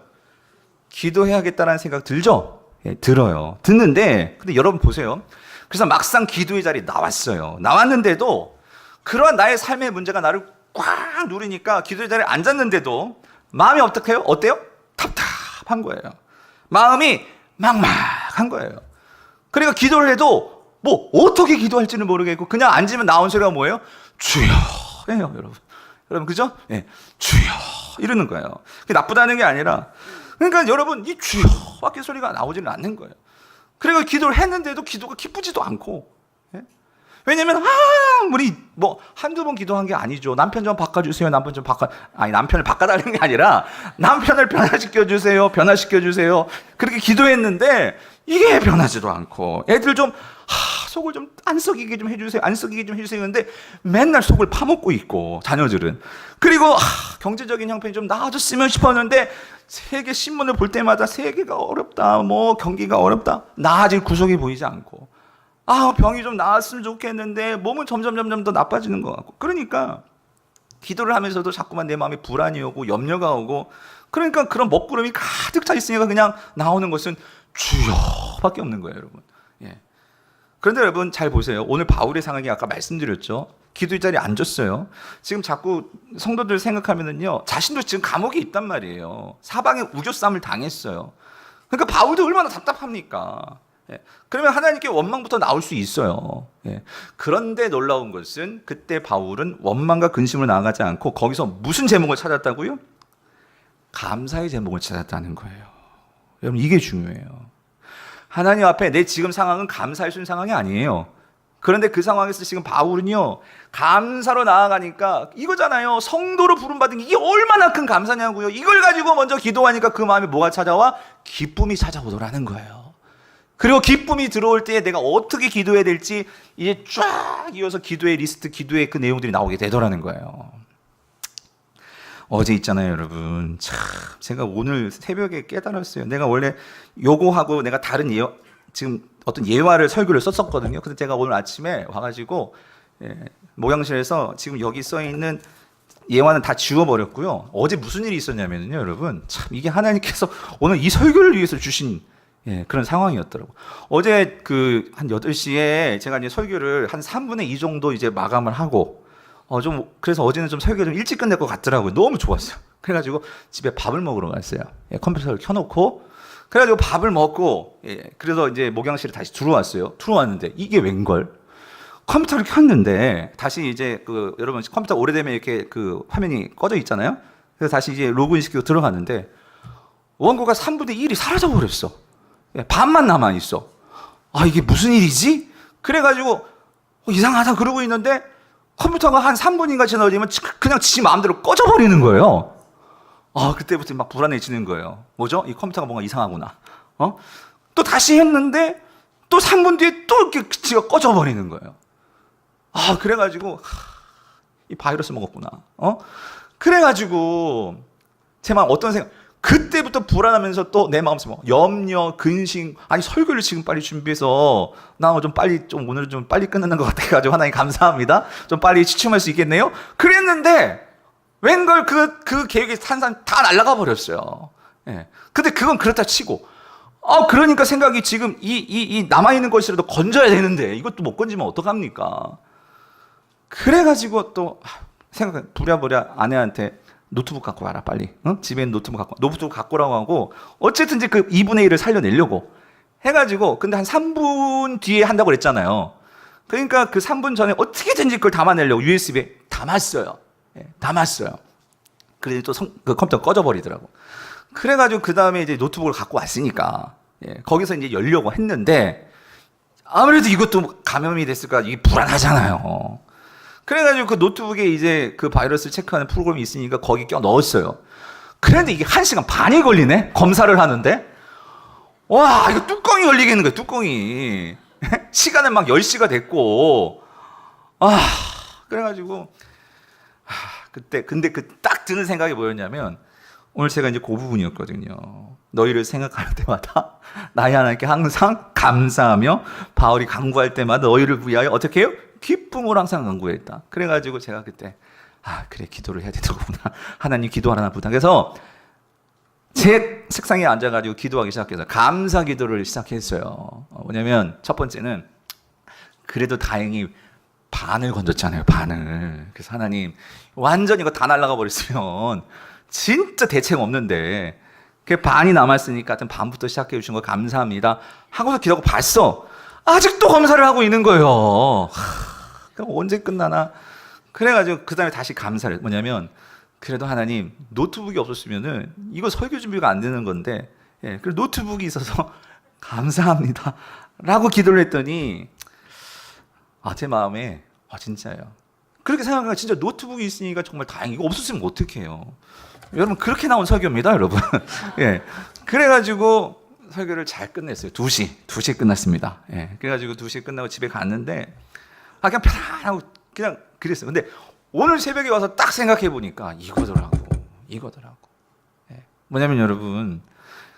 기도해야겠다는 생각 들죠? 예, 들어요. 듣는데 근데 여러분 보세요. 그래서 막상 기도의 자리에 나왔어요. 나왔는데도 그러한 나의 삶의 문제가 나를 꽉 누르니까 기도의 자리에 앉았는데도 마음이 어떡해요? 어때요? 답답한 거예요. 마음이 막막한 거예요. 그러니까 기도를 해도 뭐 어떻게 기도할지는 모르겠고 그냥 앉으면 나온 소리가 뭐예요? 주여 해요, 여러분. 여러분 그죠? 예, 주여 이러는 거예요. 그게 나쁘다는 게 아니라 그러니까 여러분 이 주여밖에 소리가 나오지는 않는 거예요. 그리고 기도를 했는데도 기도가 기쁘지도 않고. 예? 왜냐면 우리 뭐 한두 번 기도한 게 아니죠. 남편 좀 바꿔주세요. 남편을 바꿔달라는 게 아니라 남편을 변화시켜주세요. 변화시켜주세요. 그렇게 기도했는데 이게 변하지도 않고 애들 좀 속을 좀 안 썩이게 좀 해주세요. 안 썩이게 좀 해주세요. 근데 맨날 속을 파먹고 있고 자녀들은. 그리고 경제적인 형편이 좀 나아졌으면 싶었는데 세계 신문을 볼 때마다 세계가 어렵다. 뭐 경기가 어렵다. 나아질 구석이 보이지 않고 병이 좀 나았으면 좋겠는데 몸은 점점 더 나빠지는 것 같고. 그러니까 기도를 하면서도 자꾸만 내 마음에 불안이 오고 염려가 오고 그러니까 그런 먹구름이 가득 차 있으니까 그냥 나오는 것은 주여밖에 없는 거예요, 여러분. 예. 그런데 여러분 잘 보세요. 오늘 바울의 상황이 아까 말씀드렸죠. 기도의 자리에 앉았어요. 지금 자꾸 성도들 생각하면은요, 자신도 지금 감옥에 있단 말이에요. 사방에 우겨쌈을 당했어요. 그러니까 바울도 얼마나 답답합니까? 예. 그러면 하나님께 원망부터 나올 수 있어요. 예. 그런데 놀라운 것은 그때 바울은 원망과 근심으로 나아가지 않고 거기서 무슨 제목을 찾았다고요? 감사의 제목을 찾았다는 거예요. 여러분 이게 중요해요. 하나님 앞에 내 지금 상황은 감사할 수 있는 상황이 아니에요. 그런데 그 상황에서 지금 바울은요, 감사로 나아가니까 이거잖아요. 성도로 부름받은 게 이게 얼마나 큰 감사냐고요. 이걸 가지고 먼저 기도하니까 그 마음에 뭐가 찾아와? 기쁨이 찾아오더라는 거예요. 그리고 기쁨이 들어올 때 내가 어떻게 기도해야 될지 이제 쫙 이어서 기도의 리스트, 기도의 그 내용들이 나오게 되더라는 거예요. 어제 있잖아요, 여러분. 참, 제가 오늘 새벽에 깨달았어요. 내가 원래 요거하고 내가 다른 지금 어떤 예화를 설교를 썼었거든요. 근데 제가 오늘 아침에 와가지고 목양실에서 지금 여기 써 있는 예화는 다 지워버렸고요. 어제 무슨 일이 있었냐면요, 여러분. 참 이게 하나님께서 오늘 이 설교를 위해서 주신 그런 상황이었더라고요. 어제 한 8시에 제가 이제 설교를 한 3분의 2 정도 이제 마감을 하고 그래서 어제는 좀 설교 좀 일찍 끝낼 것 같더라고요. 너무 좋았어요. 그래가지고 집에 밥을 먹으러 갔어요. 컴퓨터를 켜놓고 그래가지고 밥을 먹고 그래서 이제 목양실에 다시 들어왔어요. 들어왔는데 이게 웬걸? 컴퓨터를 켰는데 다시 이제 여러분 컴퓨터 오래되면 이렇게 화면이 꺼져 있잖아요. 그래서 다시 이제 로그인 시키고 들어갔는데 원고가 3분의 1이 사라져 버렸어. 반만 남아 있어. 이게 무슨 일이지? 그래가지고 이상하다 그러고 있는데. 컴퓨터가 한 3분인가 지나면 그냥 지 마음대로 꺼져버리는 거예요. 그때부터 막 불안해지는 거예요. 뭐죠? 이 컴퓨터가 뭔가 이상하구나. 또 다시 했는데 또 3분 뒤에 또 이렇게 지가 꺼져버리는 거예요. 그래가지고 이 바이러스 먹었구나. 그래가지고 제 마음 어떤 생각? 그때부터 불안하면서 또 내 마음속에 뭐 염려, 근심, 아니 설교를 지금 빨리 준비해서 나 좀 빨리 좀 오늘은 좀 빨리 끝나는 것 같아가지고 하나님 감사합니다. 좀 빨리 취침할 수 있겠네요. 그랬는데 웬걸 그 계획이 산산 다 날아가 버렸어요. 예. 근데 그건 그렇다 치고, 그러니까 생각이 지금 이 남아있는 것이라도 건져야 되는데 이것도 못 건지면 어떡합니까? 그래가지고 또 생각 부랴부랴 아내한테 노트북 갖고 와라 빨리. 응? 집에 있는 노트북 갖고 오라고 하고 어쨌든 이제 그 2분의 1을 살려내려고 해가지고 근데 한 3분 뒤에 한다고 그랬잖아요. 그러니까 그 3분 전에 어떻게든지 그걸 담아내려고 USB에 담았어요. 예, 담았어요. 그래도 또 그 컴퓨터 꺼져버리더라고. 그래가지고 그 다음에 이제 노트북을 갖고 왔으니까 거기서 이제 열려고 했는데 아무래도 이것도 감염이 됐을까 이게 불안하잖아요. 그래가지고 그 노트북에 이제 그 바이러스를 체크하는 프로그램이 있으니까 거기 껴 넣었어요. 그런데 이게 1시간 반이 걸리네? 검사를 하는데? 와, 이거 뚜껑이 열리겠는 거야, 뚜껑이. 시간은 막 10시가 됐고. 그래가지고, 근데 그 딱 드는 생각이 뭐였냐면, 오늘 제가 이제 그 부분이었거든요. 너희를 생각할 때마다 나의 하나님께 항상 감사하며 바울이 간구할 때마다 너희를 위하여 어떻게 해요? 기쁨으로 항상 간구했다. 그래가지고 제가 그때 그래 기도를 해야 되더구나. 하나님 기도하나 보다. 그래서 제 책상에 앉아가지고 기도하기 시작해서 감사 기도를 시작했어요. 뭐냐면 첫 번째는 그래도 다행히 반을 건졌잖아요. 반을. 그래서 하나님 완전히 이거 다 날아가 버렸으면 진짜 대책 없는데 그 반이 남았으니까 하여튼 반부터 시작해 주신 거 감사합니다. 하고서 기도하고 봤어. 아직도 검사를 하고 있는 거예요. 그럼 언제 끝나나? 그래가지고 그 다음에 다시 감사를 뭐냐면 그래도 하나님 노트북이 없었으면은 이거 설교 준비가 안 되는 건데 그리고 노트북이 있어서 감사합니다 라고 기도를 했더니 제 마음에 진짜요. 그렇게 생각하면 진짜 노트북이 있으니까 정말 다행이고 없었으면 어떡해요. 여러분 그렇게 나온 설교입니다 여러분. 그래가지고 설교를 잘 끝냈어요. 2시에 끝났습니다. 그래가지고 2시에 끝나고 집에 갔는데 그냥 편안하고 그냥 그랬어요. 근데 오늘 새벽에 와서 딱 생각해 보니까 이거더라고. 뭐냐면 여러분,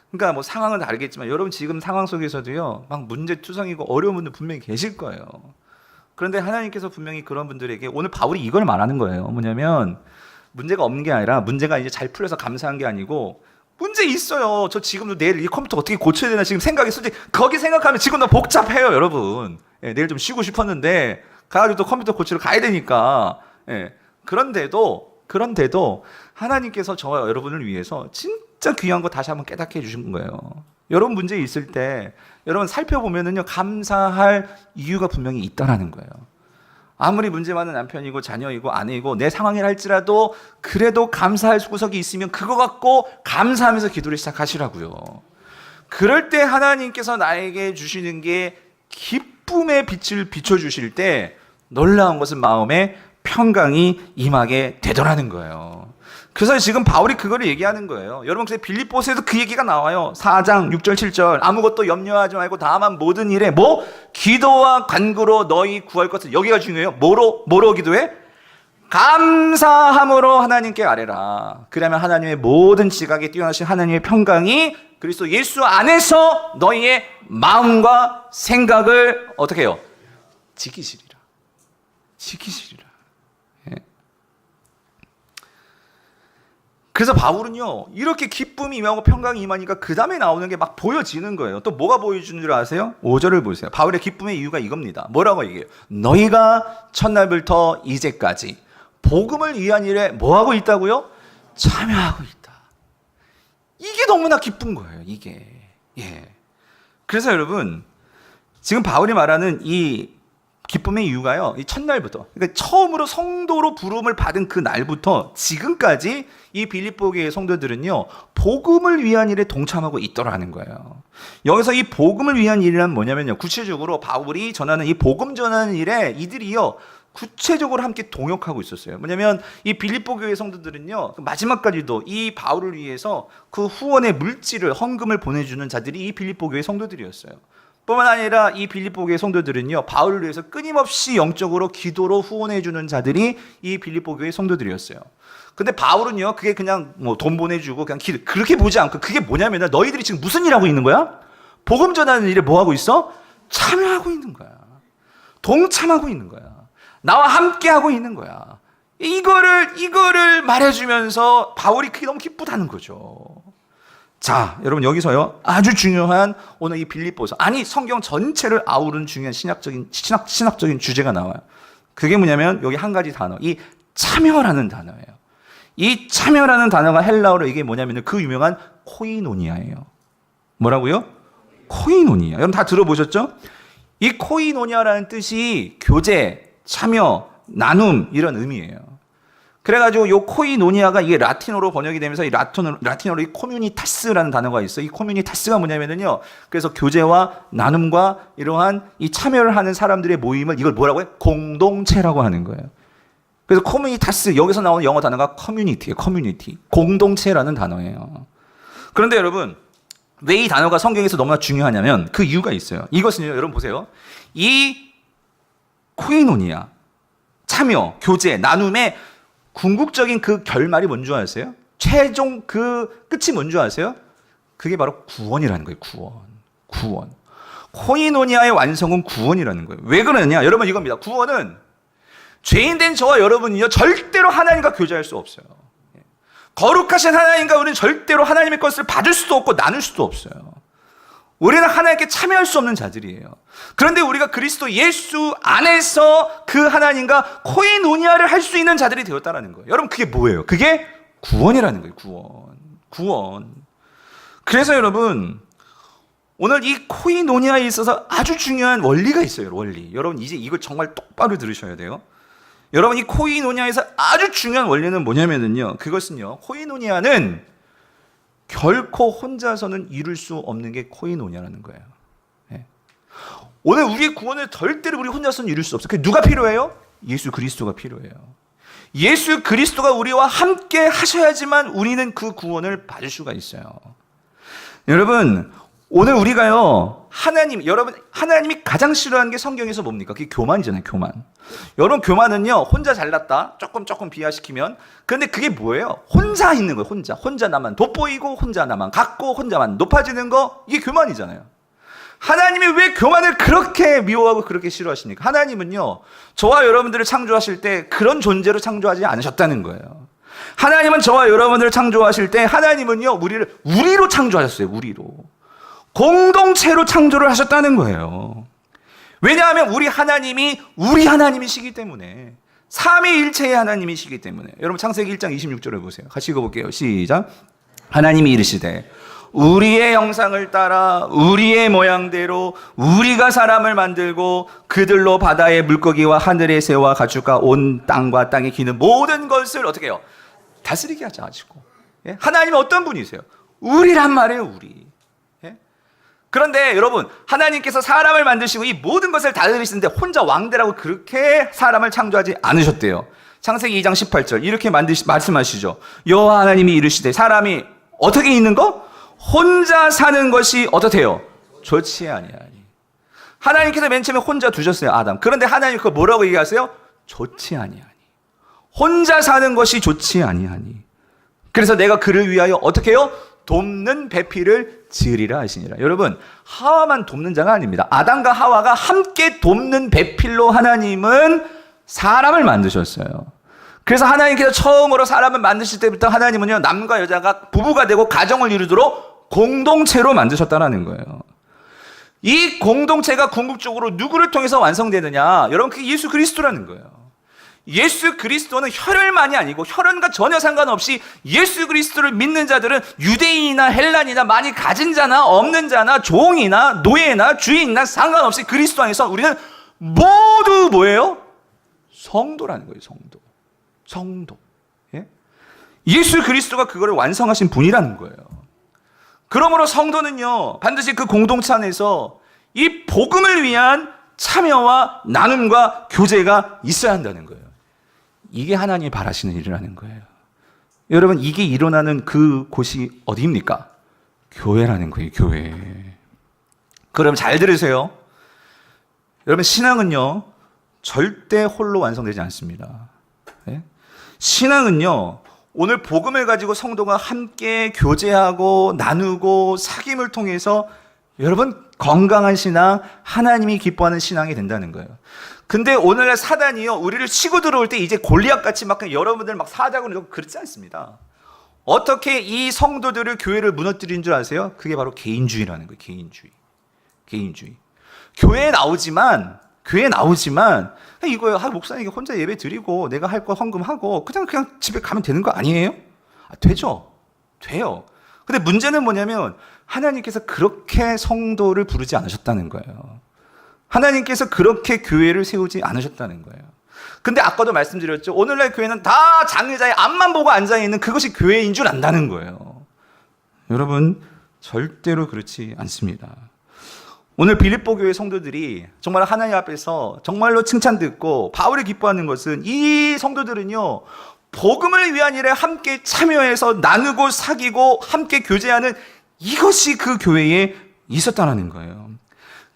그러니까 뭐 상황은 다르겠지만 여러분 지금 상황 속에서도요, 막 문제투성이고 어려운 분들 분명히 계실 거예요. 그런데 하나님께서 분명히 그런 분들에게 오늘 바울이 이걸 말하는 거예요. 뭐냐면 문제가 없는 게 아니라 문제가 이제 잘 풀려서 감사한 게 아니고 문제 있어요. 저 지금도 내일 이 컴퓨터 어떻게 고쳐야 되나 지금 생각이 솔직히 거기 생각하면 지금 너 복잡해요, 여러분. 내일 좀 쉬고 싶었는데 가가지고 또 컴퓨터 고치러 가야 되니까. 그런데도 하나님께서 저와 여러분을 위해서 진짜 귀한 거 다시 한번 깨닫게 해주신 거예요. 여러분 문제 있을 때 여러분 살펴보면은요 감사할 이유가 분명히 있다라는 거예요. 아무리 문제 많은 남편이고 자녀이고 아내이고 내 상황이라 할지라도 그래도 감사할 구석이 있으면 그거 갖고 감사하면서 기도를 시작하시라고요. 그럴 때 하나님께서 나에게 주시는 게 기쁨의 빛을 비춰주실 때 놀라운 것은 마음에 평강이 임하게 되더라는 거예요. 그래서 지금 바울이 그거를 얘기하는 거예요. 여러분 그래서 빌립보서에도 그 얘기가 나와요. 4장 6절 7절 아무것도 염려하지 말고 다만 모든 일에 기도와 간구로 너희 구할 것을 여기가 중요해요. 뭐로 기도해? 감사함으로 하나님께 아뢰라. 그러면 하나님의 모든 지각에 뛰어나신 하나님의 평강이 그리스도 예수 안에서 너희의 마음과 생각을 어떻게 해요? 지키시리라. 그래서 바울은요 이렇게 기쁨이 임하고 평강이 임하니까 그 다음에 나오는 게 막 보여지는 거예요. 또 뭐가 보여주는 줄 아세요? 5절을 보세요. 바울의 기쁨의 이유가 이겁니다. 뭐라고 얘기해요? 너희가 첫날부터 이제까지 복음을 위한 일에 뭐하고 있다고요? 참여하고 있다. 이게 너무나 기쁜 거예요. 이게. 그래서 여러분 지금 바울이 말하는 이 기쁨의 이유가요. 이 첫날부터 그러니까 처음으로 성도로 부름을 받은 그 날부터 지금까지 이 빌립보 교회 성도들은요 복음을 위한 일에 동참하고 있더라는 거예요. 여기서 이 복음을 위한 일이란 뭐냐면요 구체적으로 바울이 전하는 이 복음 전하는 일에 이들이요 구체적으로 함께 동역하고 있었어요. 뭐냐면 이 빌립보 교회 성도들은요 마지막까지도 이 바울을 위해서 그 후원의 물질을 헌금을 보내주는 자들이 이 빌립보 교회 성도들이었어요. 뿐만 아니라 이 빌립보 교회 성도들은요, 바울을 위해서 끊임없이 영적으로 기도로 후원해 주는 자들이 이 빌립보 교회 성도들이었어요. 근데 바울은요, 그게 그냥 뭐 돈 보내주고 그냥 그렇게 보지 않고, 그게 뭐냐면 너희들이 지금 무슨 일 하고 있는 거야? 복음 전하는 일에 뭐 하고 있어? 참여하고 있는 거야. 동참하고 있는 거야. 나와 함께 하고 있는 거야. 이거를 말해주면서 바울이 그게 너무 기쁘다는 거죠. 자, 여러분, 여기서요, 아주 중요한 오늘 이 빌립보서, 아니 성경 전체를 아우르는 중요한 신학적인 주제가 나와요. 그게 뭐냐면 여기 한 가지 단어, 이 참여라는 단어예요. 이 참여라는 단어가 헬라어로 이게 뭐냐면 그 유명한 코이노니아예요. 뭐라고요? 코이노니아. 여러분 다 들어보셨죠? 이 코이노니아라는 뜻이 교제, 참여, 나눔 이런 의미예요. 그래가지고 이 코이노니아가 이게 라틴어로 번역이 되면서 이 라틴어로 이 코뮤니타스라는 단어가 있어요. 이 코뮤니타스가 뭐냐면요, 그래서 교제와 나눔과 이러한 이 참여를 하는 사람들의 모임을 이걸 뭐라고 해요? 공동체라고 하는 거예요. 그래서 코뮤니타스, 여기서 나오는 영어 단어가 커뮤니티예요. 커뮤니티. 공동체라는 단어예요. 그런데 여러분, 왜 이 단어가 성경에서 너무나 중요하냐면 그 이유가 있어요. 이것은요, 여러분 보세요. 이 코이노니아, 참여, 교제, 나눔의 궁극적인 그 결말이 뭔지 아세요? 최종 그 끝이 뭔지 아세요? 그게 바로 구원이라는 거예요. 구원. 코이노니아의 완성은 구원이라는 거예요. 왜 그러냐? 여러분 이겁니다. 구원은 죄인된 저와 여러분이요, 절대로 하나님과 교제할 수 없어요. 거룩하신 하나님과 우리는 절대로 하나님의 것을 받을 수도 없고 나눌 수도 없어요. 우리는 하나님께 참여할 수 없는 자들이에요. 그런데 우리가 그리스도 예수 안에서 그 하나님과 코이노니아를 할 수 있는 자들이 되었다는 거예요. 여러분 그게 뭐예요? 그게 구원이라는 거예요. 구원. 그래서 여러분, 오늘 이 코이노니아에 있어서 아주 중요한 원리가 있어요. 원리. 여러분 이제 이걸 정말 똑바로 들으셔야 돼요. 여러분 이 코이노니아에서 아주 중요한 원리는 뭐냐면요, 그것은요, 코이노니아는 결코 혼자서는 이룰 수 없는 게 코이노니아라는 거예요. 네. 오늘 우리의 구원을 절대로 우리 혼자서는 이룰 수 없어요. 그게 누가 필요해요? 예수 그리스도가 필요해요. 예수 그리스도가 우리와 함께 하셔야지만 우리는 그 구원을 받을 수가 있어요. 여러분, 오늘 우리가요, 여러분, 하나님이 가장 싫어하는 게 성경에서 뭡니까? 그게 교만이잖아요, 교만. 여러분, 교만은요, 혼자 잘났다, 조금 비하시키면. 그런데 그게 뭐예요? 혼자 있는 거예요, 혼자 나만 돋보이고, 혼자 나만 갖고, 혼자만 높아지는 거, 이게 교만이잖아요. 하나님이 왜 교만을 그렇게 미워하고 그렇게 싫어하십니까? 하나님은요, 저와 여러분들을 창조하실 때 그런 존재로 창조하지 않으셨다는 거예요. 하나님은 저와 여러분들을 창조하실 때 하나님은요, 우리로 창조하셨어요, 우리로. 공동체로 창조를 하셨다는 거예요. 왜냐하면 우리 하나님이시기 때문에, 삼위일체의 하나님이시기 때문에. 여러분 창세기 1장 26절을 보세요. 같이 읽어볼게요. 시작. 하나님이 이르시되 우리의 형상을 따라 우리의 모양대로 우리가 사람을 만들고 그들로 바다의 물고기와 하늘의 새와 가축과 온 땅과 땅에 기는 모든 것을 어떻게 해요? 다스리게 하자 가지고. 하나님은 어떤 분이세요? 우리란 말이에요, 우리. 그런데 여러분, 하나님께서 사람을 만드시고 이 모든 것을 다스리시는데 혼자 왕대라고 그렇게 사람을 창조하지 않으셨대요. 창세기 2장 18절 이렇게 말씀하시죠. 여호와 하나님이 이르시되 사람이 어떻게 있는 거? 혼자 사는 것이 어떻대요? 좋지 아니하니. 하나님께서 맨 처음에 혼자 두셨어요, 아담. 그런데 하나님 그거 뭐라고 얘기하세요? 좋지 아니하니. 혼자 사는 것이 좋지 아니하니. 그래서 내가 그를 위하여 어떻게 해요? 돕는 배필을 지으리라 하시니라. 여러분, 하와만 돕는 자가 아닙니다. 아담과 하와가 함께 돕는 배필로 하나님은 사람을 만드셨어요. 그래서 하나님께서 처음으로 사람을 만드실 때부터 하나님은요, 남과 여자가 부부가 되고 가정을 이루도록 공동체로 만드셨다는 거예요. 이 공동체가 궁극적으로 누구를 통해서 완성되느냐? 여러분, 그게 예수 그리스도라는 거예요. 예수 그리스도는 혈혈만이 아니고 혈연과 전혀 상관없이 예수 그리스도를 믿는 자들은 유대인이나 헬란이나 많이 가진 자나 없는 자나 종이나 노예나 주인이나 상관없이 그리스도 안에서 우리는 모두 뭐예요? 성도라는 거예요. 성도. 예? 예수 그리스도가 그거를 완성하신 분이라는 거예요. 그러므로 성도는요, 반드시 그 공동체 안에서 이 복음을 위한 참여와 나눔과 교제가 있어야 한다는 거예요. 이게 하나님이 바라시는 일이라는 거예요. 여러분, 이게 일어나는 그 곳이 어디입니까? 교회라는 거예요, 교회. 그럼 잘 들으세요. 여러분, 신앙은요, 절대 홀로 완성되지 않습니다. 네? 신앙은요, 오늘 복음을 가지고 성도가 함께 교제하고 나누고 사귐을 통해서 여러분 건강한 신앙, 하나님이 기뻐하는 신앙이 된다는 거예요. 근데 오늘날 사단이요, 우리를 치고 들어올 때 이제 골리앗같이 막 여러분들 막 사자고 그러고 그렇지 않습니다. 어떻게 이 성도들을 교회를 무너뜨린 줄 아세요? 그게 바로 개인주의라는 거예요. 개인주의. 교회에 나오지만 이거요. 목사님 혼자 예배 드리고 내가 할 거 헌금하고 그냥 집에 가면 되는 거 아니에요? 되죠. 돼요. 근데 문제는 뭐냐면 하나님께서 그렇게 성도를 부르지 않으셨다는 거예요. 하나님께서 그렇게 교회를 세우지 않으셨다는 거예요. 근데 아까도 말씀드렸죠. 오늘날 교회는 다 장의자의 앞만 보고 앉아있는 그것이 교회인 줄 안다는 거예요. 여러분, 절대로 그렇지 않습니다. 오늘 빌립보 교회 성도들이 정말 하나님 앞에서 정말로 칭찬 듣고 바울이 기뻐하는 것은 이 성도들은요, 복음을 위한 일에 함께 참여해서 나누고 사귀고 함께 교제하는 이것이 그 교회에 있었다는 거예요.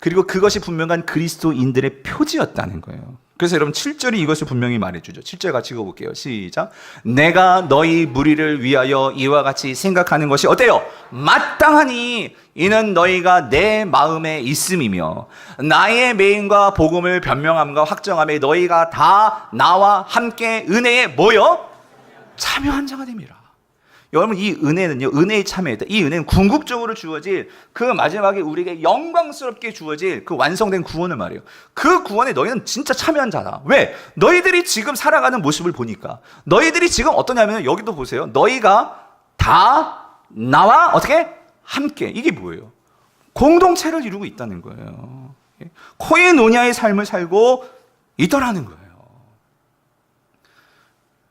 그리고 그것이 분명한 그리스도인들의 표지였다는 거예요. 그래서 여러분 7절이 이것을 분명히 말해주죠. 7절 같이 읽어볼게요. 시작. 내가 너희 무리를 위하여 이와 같이 생각하는 것이 어때요? 마땅하니 이는 너희가 내 마음에 있음이며 나의 메인과 복음을 변명함과 확정함에 너희가 다 나와 함께 은혜에 모여 참여한 자가 됩니다. 여러분, 이 은혜는요, 은혜의 참여이다. 이 은혜는 궁극적으로 주어질 그 마지막에 우리에게 영광스럽게 주어질 그 완성된 구원을 말해요. 그 구원에 너희는 진짜 참여한 자다. 왜? 너희들이 지금 살아가는 모습을 보니까. 너희들이 지금 어떠냐면 여기도 보세요. 너희가 다 나와 어떻게? 함께. 이게 뭐예요? 공동체를 이루고 있다는 거예요. 코에노니아의 삶을 살고 있더라는 거예요.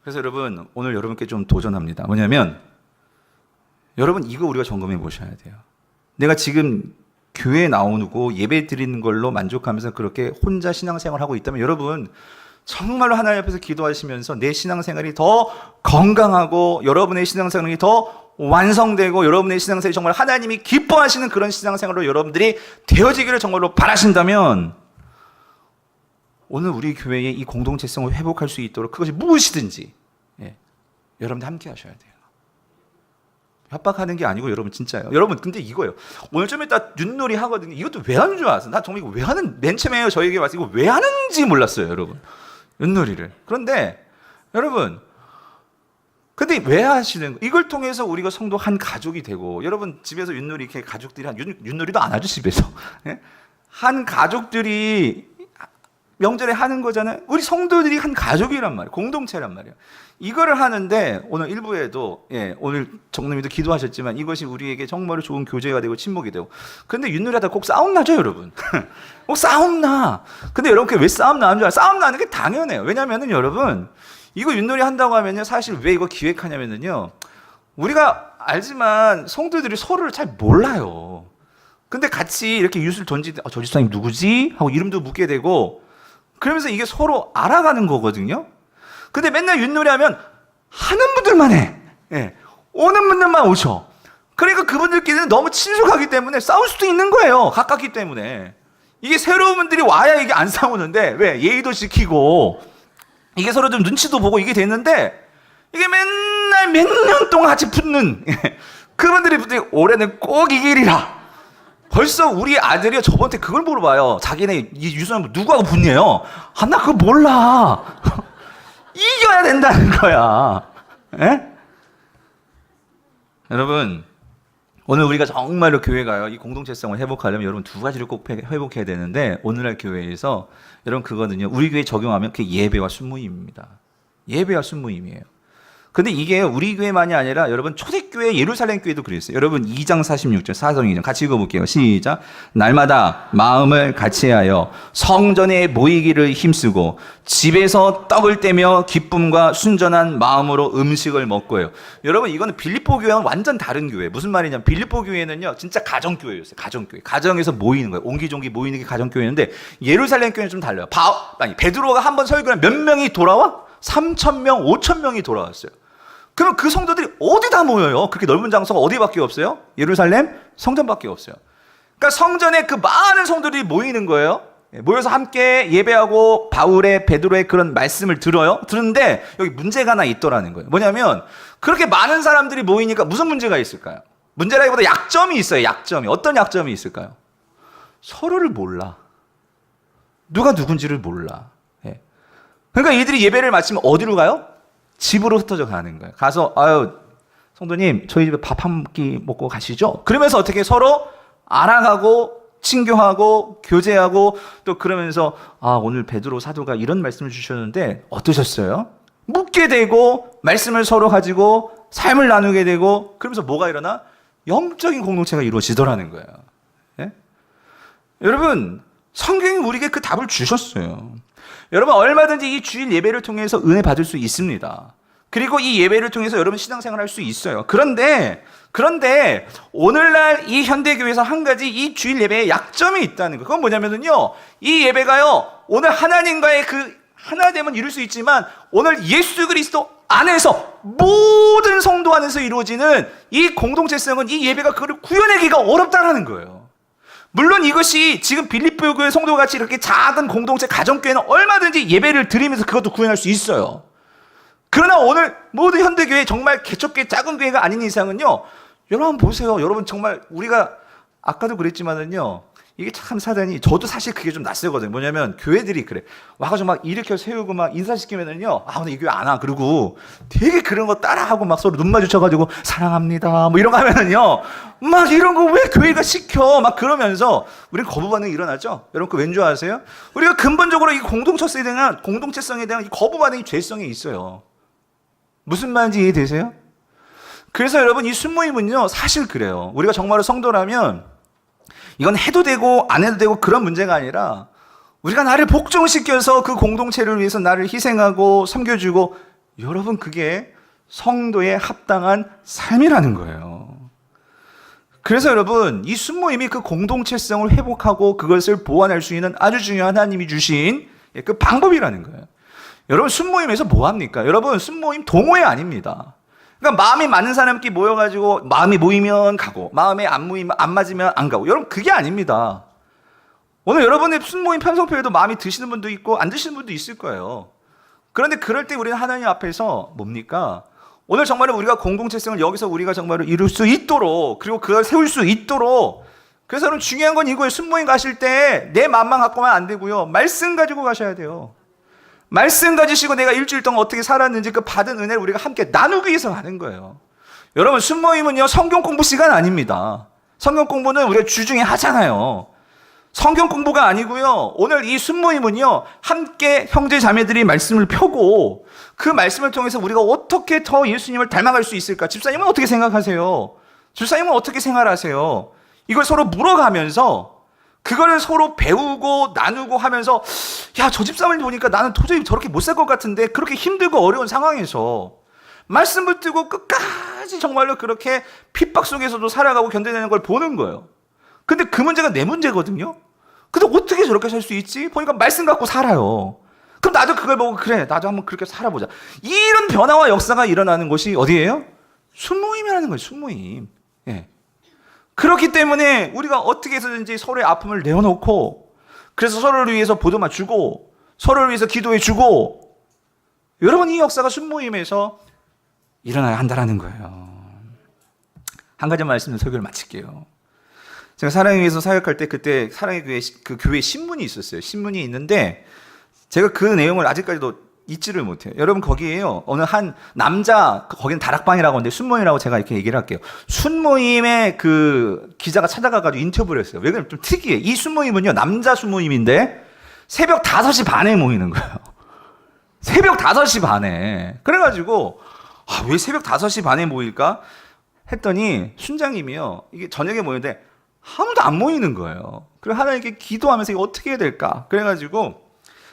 그래서 여러분, 오늘 여러분께 좀 도전합니다. 뭐냐면 여러분, 이거 우리가 점검해 보셔야 돼요. 내가 지금 교회에 나오고 예배 드리는 걸로 만족하면서 그렇게 혼자 신앙생활을 하고 있다면 여러분, 정말로 하나님 앞에서 기도하시면서 내 신앙생활이 더 건강하고 여러분의 신앙생활이 더 완성되고 여러분의 신앙생활이 정말 하나님이 기뻐하시는 그런 신앙생활로 여러분들이 되어지기를 정말로 바라신다면 오늘 우리 교회의 이 공동체성을 회복할 수 있도록 그것이 무엇이든지 여러분들 함께 하셔야 돼요. 협박하는 게 아니고 여러분 진짜요. 여러분, 근데 이거예요. 오늘 좀 이따 윷놀이 하거든요. 이것도 왜 하는 줄 알았어요. 나 정말 이거 왜 하는, 맨 처음에 저에게 와서 이거 왜 하는지 몰랐어요, 여러분. 윷놀이를. 그런데 여러분, 근데 왜 하시는 거? 이걸 통해서 우리가 성도 한 가족이 되고, 여러분 집에서 윷놀이 이렇게 가족들이 윷놀이도 안 하죠, 집에서. 한 가족들이 명절에 하는 거잖아요. 우리 성도들이 한 가족이란 말이에요. 공동체란 말이에요. 이거를 하는데 오늘 일부에도 오늘 정님이도 기도하셨지만 이것이 우리에게 정말로 좋은 교제가 되고 친목이 되고. 근데 윷놀이 하다 꼭 싸움 나죠, 여러분. 꼭 싸움 나. 근데 여러분 왜 싸움 나는 줄 알아요? 싸움 나는 게 당연해요. 왜냐면은 여러분, 이거 윷놀이 한다고 하면요, 사실 왜 이거 기획하냐면은요, 우리가 알지만 성도들이 서로를 잘 몰라요. 근데 같이 이렇게 윷을 던지때 저 집사님 누구지? 하고 이름도 묻게 되고, 그러면서 이게 서로 알아가는 거거든요. 근데 맨날 윷놀이 하면 하는 분들만 해. 오는 분들만 오셔. 그러니까 그분들끼리는 너무 친숙하기 때문에 싸울 수도 있는 거예요. 가깝기 때문에. 이게 새로운 분들이 와야 이게 안 싸우는데, 왜? 예의도 지키고, 이게 서로 좀 눈치도 보고 이게 됐는데, 이게 맨날 몇 년 동안 같이 붙는, 그분들이 올해는 꼭 이기리라. 벌써 우리 아들이 저번에 그걸 물어봐요. 자기네 이 유소년 누구하고 붙냐요? 나 그거 몰라. 이겨야 된다는 거야. 여러분, 오늘 우리가 정말로 교회가요, 이 공동체성을 회복하려면 여러분 두 가지를 꼭 회복해야 되는데, 오늘날 교회에서 여러분 그거는요, 우리 교회에 적용하면 그게 예배와 순모임입니다. 예배와 순모임이에요. 근데 이게 우리 교회만이 아니라 여러분 초대교회 예루살렘 교회도 그랬어요. 여러분 2장 46절 사성 2장 같이 읽어볼게요. 시작. 날마다 마음을 같이하여 성전에 모이기를 힘쓰고 집에서 떡을 떼며 기쁨과 순전한 마음으로 음식을 먹고요. 여러분, 이거는 빌립보 교회와는 완전 다른 교회. 무슨 말이냐면 빌립보 교회는요, 진짜 가정교회였어요. 가정교회. 가정에서 모이는 거예요. 옹기종기 모이는 게 가정교회인데, 예루살렘 교회는 좀 달라요. 베드로가 한 번 설교를 몇 명이 돌아와? 3,000명, 5,000명이 돌아왔어요. 그럼 그 성도들이 어디다 모여요? 그렇게 넓은 장소가 어디밖에 없어요? 예루살렘 성전밖에 없어요. 그러니까 성전에 그 많은 성도들이 모이는 거예요. 모여서 함께 예배하고 바울의 베드로의 그런 말씀을 들어요. 듣는데 여기 문제가 하나 있더라는 거예요. 뭐냐면 그렇게 많은 사람들이 모이니까 무슨 문제가 있을까요? 문제라기보다 약점이 있어요. 약점이. 어떤 약점이 있을까요? 서로를 몰라. 누가 누군지를 몰라. 예. 그러니까 이들이 예배를 마치면 어디로 가요? 집으로 흩어져 가는 거예요. 가서 아유 성도님 저희 집에 밥 한 끼 먹고 가시죠. 그러면서 어떻게 서로 알아가고 친교하고 교제하고 또 그러면서 아 오늘 베드로 사도가 이런 말씀을 주셨는데 어떠셨어요? 묻게 되고 말씀을 서로 가지고 삶을 나누게 되고 그러면서 뭐가 일어나? 영적인 공동체가 이루어지더라는 거예요. 예? 여러분 성경이 우리에게 그 답을 주셨어요. 여러분 얼마든지 이 주일 예배를 통해서 은혜 받을 수 있습니다. 그리고 이 예배를 통해서 여러분 신앙생활 할 수 있어요. 그런데 오늘날 이 현대교회에서 한 가지 이 주일 예배에 약점이 있다는 거예요. 그건 뭐냐면요, 이 예배가요 오늘 하나님과의 그 하나됨은 이룰 수 있지만 오늘 예수 그리스도 안에서 모든 성도 안에서 이루어지는 이 공동체성은 이 예배가 그걸 구현하기가 어렵다는 거예요. 물론 이것이 지금 빌립보 교회 성도가 같이 이렇게 작은 공동체 가정교회는 얼마든지 예배를 드리면서 그것도 구현할 수 있어요. 그러나 오늘 모든 현대교회 정말 개척교회 작은 교회가 아닌 이상은요, 여러분 보세요. 여러분 정말 우리가 아까도 그랬지만은요, 이게 참 사단이, 저도 사실 그게 좀 낯설거든요. 뭐냐면 교회들이 그래 와가지고 막 일으켜 세우고 막 인사시키면은요, 아 오늘 이 교회 안 와. 그러고 되게 그런 거 따라하고 막 서로 눈 마주쳐가지고 사랑합니다 뭐 이런 거 하면은요, 막 이런 거 왜 교회가 시켜 막 그러면서 우리는 거부 반응이 일어나죠. 여러분 그 왠 줄 아세요? 우리가 근본적으로 이 공동체성에 대한 이 거부 반응이 죄성에 있어요. 무슨 말인지 이해되세요? 그래서 여러분 이 순모임은요 사실 그래요. 우리가 정말로 성도라면 이건 해도 되고 안 해도 되고 그런 문제가 아니라 우리가 나를 복종시켜서 그 공동체를 위해서 나를 희생하고 섬겨주고, 여러분 그게 성도의 합당한 삶이라는 거예요. 그래서 여러분 이 순모임이 그 공동체성을 회복하고 그것을 보완할 수 있는 아주 중요한 하나님이 주신 그 방법이라는 거예요. 여러분 순모임에서 뭐 합니까? 여러분 순모임 동호회 아닙니다. 그러니까 마음이 맞는 사람끼리 모여가지고 마음이 모이면 가고 마음에 안 맞으면 안 가고, 여러분 그게 아닙니다. 오늘 여러분의 순모임 편성표에도 마음이 드시는 분도 있고 안 드시는 분도 있을 거예요. 그런데 그럴 때 우리는 하나님 앞에서 뭡니까? 오늘 정말로 우리가 공동체성을 여기서 우리가 정말로 이룰 수 있도록, 그리고 그걸 세울 수 있도록, 그래서 여러분 중요한 건 이거예요. 순모임 가실 때 내 마음만 갖고만 안 되고요, 말씀 가지고 가셔야 돼요. 말씀 가지시고 내가 일주일 동안 어떻게 살았는지 그 받은 은혜를 우리가 함께 나누기 위해서 하는 거예요. 여러분 순모임은요 성경 공부 시간 아닙니다. 성경 공부는 우리가 주중에 하잖아요. 성경 공부가 아니고요, 오늘 이 순모임은요 함께 형제 자매들이 말씀을 펴고 그 말씀을 통해서 우리가 어떻게 더 예수님을 닮아갈 수 있을까? 집사님은 어떻게 생각하세요? 집사님은 어떻게 생활하세요? 이걸 서로 물어가면서 그거를 서로 배우고 나누고 하면서, 야, 저 집사람을 보니까 나는 도저히 저렇게 못 살 것 같은데, 그렇게 힘들고 어려운 상황에서 말씀 붙들고 끝까지 정말로 그렇게 핍박 속에서도 살아가고 견뎌내는 걸 보는 거예요. 근데 그 문제가 내 문제거든요. 근데 어떻게 저렇게 살 수 있지? 보니까 말씀 갖고 살아요. 그럼 나도 그걸 보고 그래, 나도 한번 그렇게 살아보자. 이런 변화와 역사가 일어나는 곳이 어디예요? 순모임이라는 거예요. 순모임. 예. 그렇기 때문에 우리가 어떻게 해서든지 서로의 아픔을 내어놓고, 그래서 서로를 위해서 보도만 주고 서로를 위해서 기도해 주고, 여러분 이 역사가 순모임에서 일어나야 한다는 거예요. 한 가지 말씀을 설교를 마칠게요. 제가 사랑의 교회에서 사역할 때 그때 사랑의 교회 그 교회 신문이 있었어요. 신문이 있는데 제가 그 내용을 아직까지도 잊지를 못해요. 여러분 거기에요, 어느 한 남자, 거기는 다락방이라고 하는데 순모임이라고 제가 이렇게 얘기를 할게요. 순모임에 그 기자가 찾아가가지고 인터뷰를 했어요. 왜 그러면 좀 특이해. 이 순모임은요 남자 순모임인데 새벽 5시 반에 모이는 거예요. 새벽 5시 반에. 그래가지고 아, 왜 새벽 5시 반에 모일까 했더니 순장님이요, 이게 저녁에 모이는데 아무도 안 모이는 거예요. 그래서 하나님께 기도하면서 이거 어떻게 해야 될까? 그래가지고,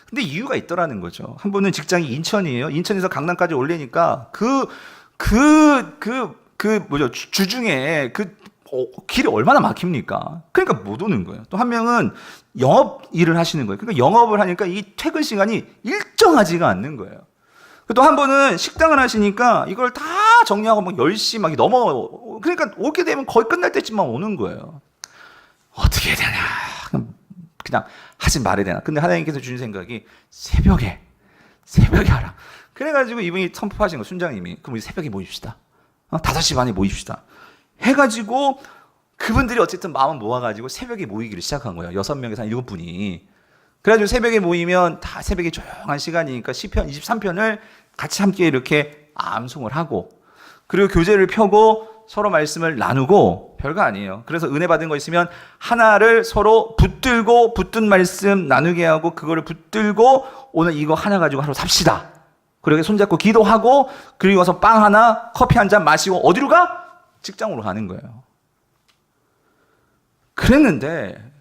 근데 이유가 있더라는 거죠. 한 분은 직장이 인천이에요. 인천에서 강남까지 올리니까 주중에 길이 얼마나 막힙니까? 그러니까 못 오는 거예요. 또 한 명은 영업 일을 하시는 거예요. 그러니까 영업을 하니까 이 퇴근 시간이 일정하지가 않는 거예요. 또 한 분은 식당을 하시니까 이걸 다 정리하고 막 10시 막 넘어, 그러니까 오게 되면 거의 끝날 때쯤만 오는 거예요. 어떻게 어떻게 해야 되냐, 그냥 하지 말아야 되나. 근데 하나님께서 주신 생각이 새벽에 하라. 그래가지고 이분이 선포하신 거, 순장님이, 그럼 우리 새벽에 모입시다. 5시 반에 모입시다 해가지고 그분들이 어쨌든 마음을 모아가지고 새벽에 모이기를 시작한 거예요. 6명에서 한 7분이. 그래가지고 새벽에 모이면 다 새벽에 조용한 시간이니까 시편 23편을 같이 함께 이렇게 암송을 하고, 그리고 교재를 펴고 서로 말씀을 나누고, 별거 아니에요. 그래서 은혜 받은 거 있으면 하나를 서로 붙들고 붙든 말씀 나누게 하고, 그거를 붙들고 오늘 이거 하나 가지고 하루 삽시다. 그렇게 손잡고 기도하고, 그리고 와서 빵 하나, 커피 한 잔 마시고 어디로 가? 직장으로 가는 거예요. 그랬는데,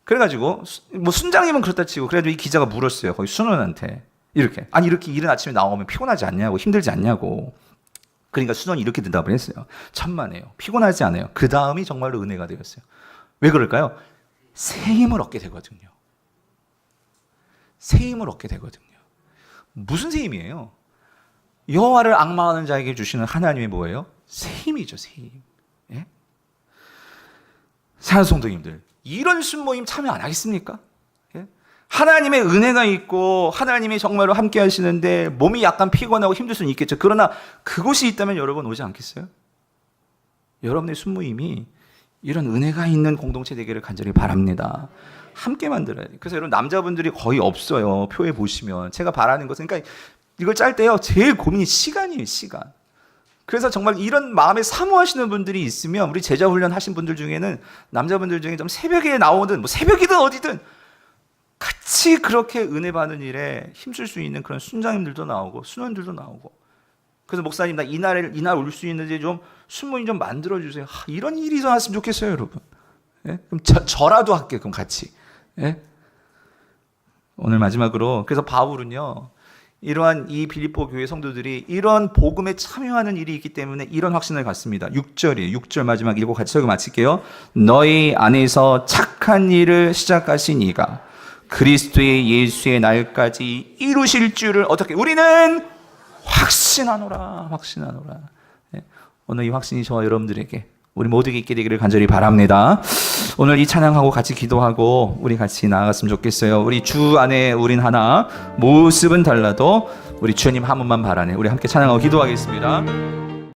그래가지고 뭐 순장님은 그렇다 치고, 그래도 이 기자가 물었어요. 거기 순원한테 이렇게, 아니 이렇게 이른 아침에 나오면 피곤하지 않냐고, 힘들지 않냐고. 그러니까 순원이 이렇게 대답을 했어요. 천만에요, 피곤하지 않아요. 그 다음이 정말로 은혜가 되었어요. 왜 그럴까요? 새 힘을 얻게 되거든요. 새 힘을 얻게 되거든요. 무슨 새 힘이에요? 여호와를 앙망하는 자에게 주시는 하나님의 뭐예요? 새 힘이죠, 새 힘. 예? 사랑하는 성도님들, 이런 순모임 참여 안 하겠습니까? 예? 하나님의 은혜가 있고 하나님이 정말로 함께 하시는데 몸이 약간 피곤하고 힘들 수는 있겠죠. 그러나 그곳이 있다면 여러분 오지 않겠어요? 여러분의 순모임이 이런 은혜가 있는 공동체 되기를 간절히 바랍니다. 함께 만들어야 돼요. 그래서 여러분, 남자분들이 거의 없어요. 표에 보시면. 제가 바라는 것은, 그러니까 이걸 짤 때요, 제일 고민이 시간이에요, 시간. 그래서 정말 이런 마음에 사모하시는 분들이 있으면, 우리 제자 훈련 하신 분들 중에는, 남자분들 중에 좀 새벽에 나오든 뭐 새벽이든 어디든 같이 그렇게 은혜 받는 일에 힘쓸 수 있는 그런 순장님들도 나오고 순원들도 나오고. 그래서 목사님, 나 이날 올 수 있는데 좀 순모임 좀 만들어 주세요. 이런 일이 일어났으면 좋겠어요, 여러분. 예? 그럼 저라도 할게요, 그럼 같이. 예? 오늘 마지막으로, 그래서 바울은요, 이러한 이 빌립보 교회 성도들이 이런 복음에 참여하는 일이 있기 때문에 이런 확신을 갖습니다. 6절이에요. 6절 마지막 읽고 같이 읽고 마칠게요. 너희 안에서 착한 일을 시작하신 이가 그리스도의 예수의 날까지 이루실 줄을 어떻게 우리는 확신하노라. 예? 오늘 이 확신이 저와 여러분들에게, 우리 모두에게 있게 되기를 간절히 바랍니다. 오늘 이 찬양하고 같이 기도하고 우리 같이 나아갔으면 좋겠어요. 우리 주 안에 우린 하나, 모습은 달라도 우리 주님 한 분만 바라네. 우리 함께 찬양하고 기도하겠습니다.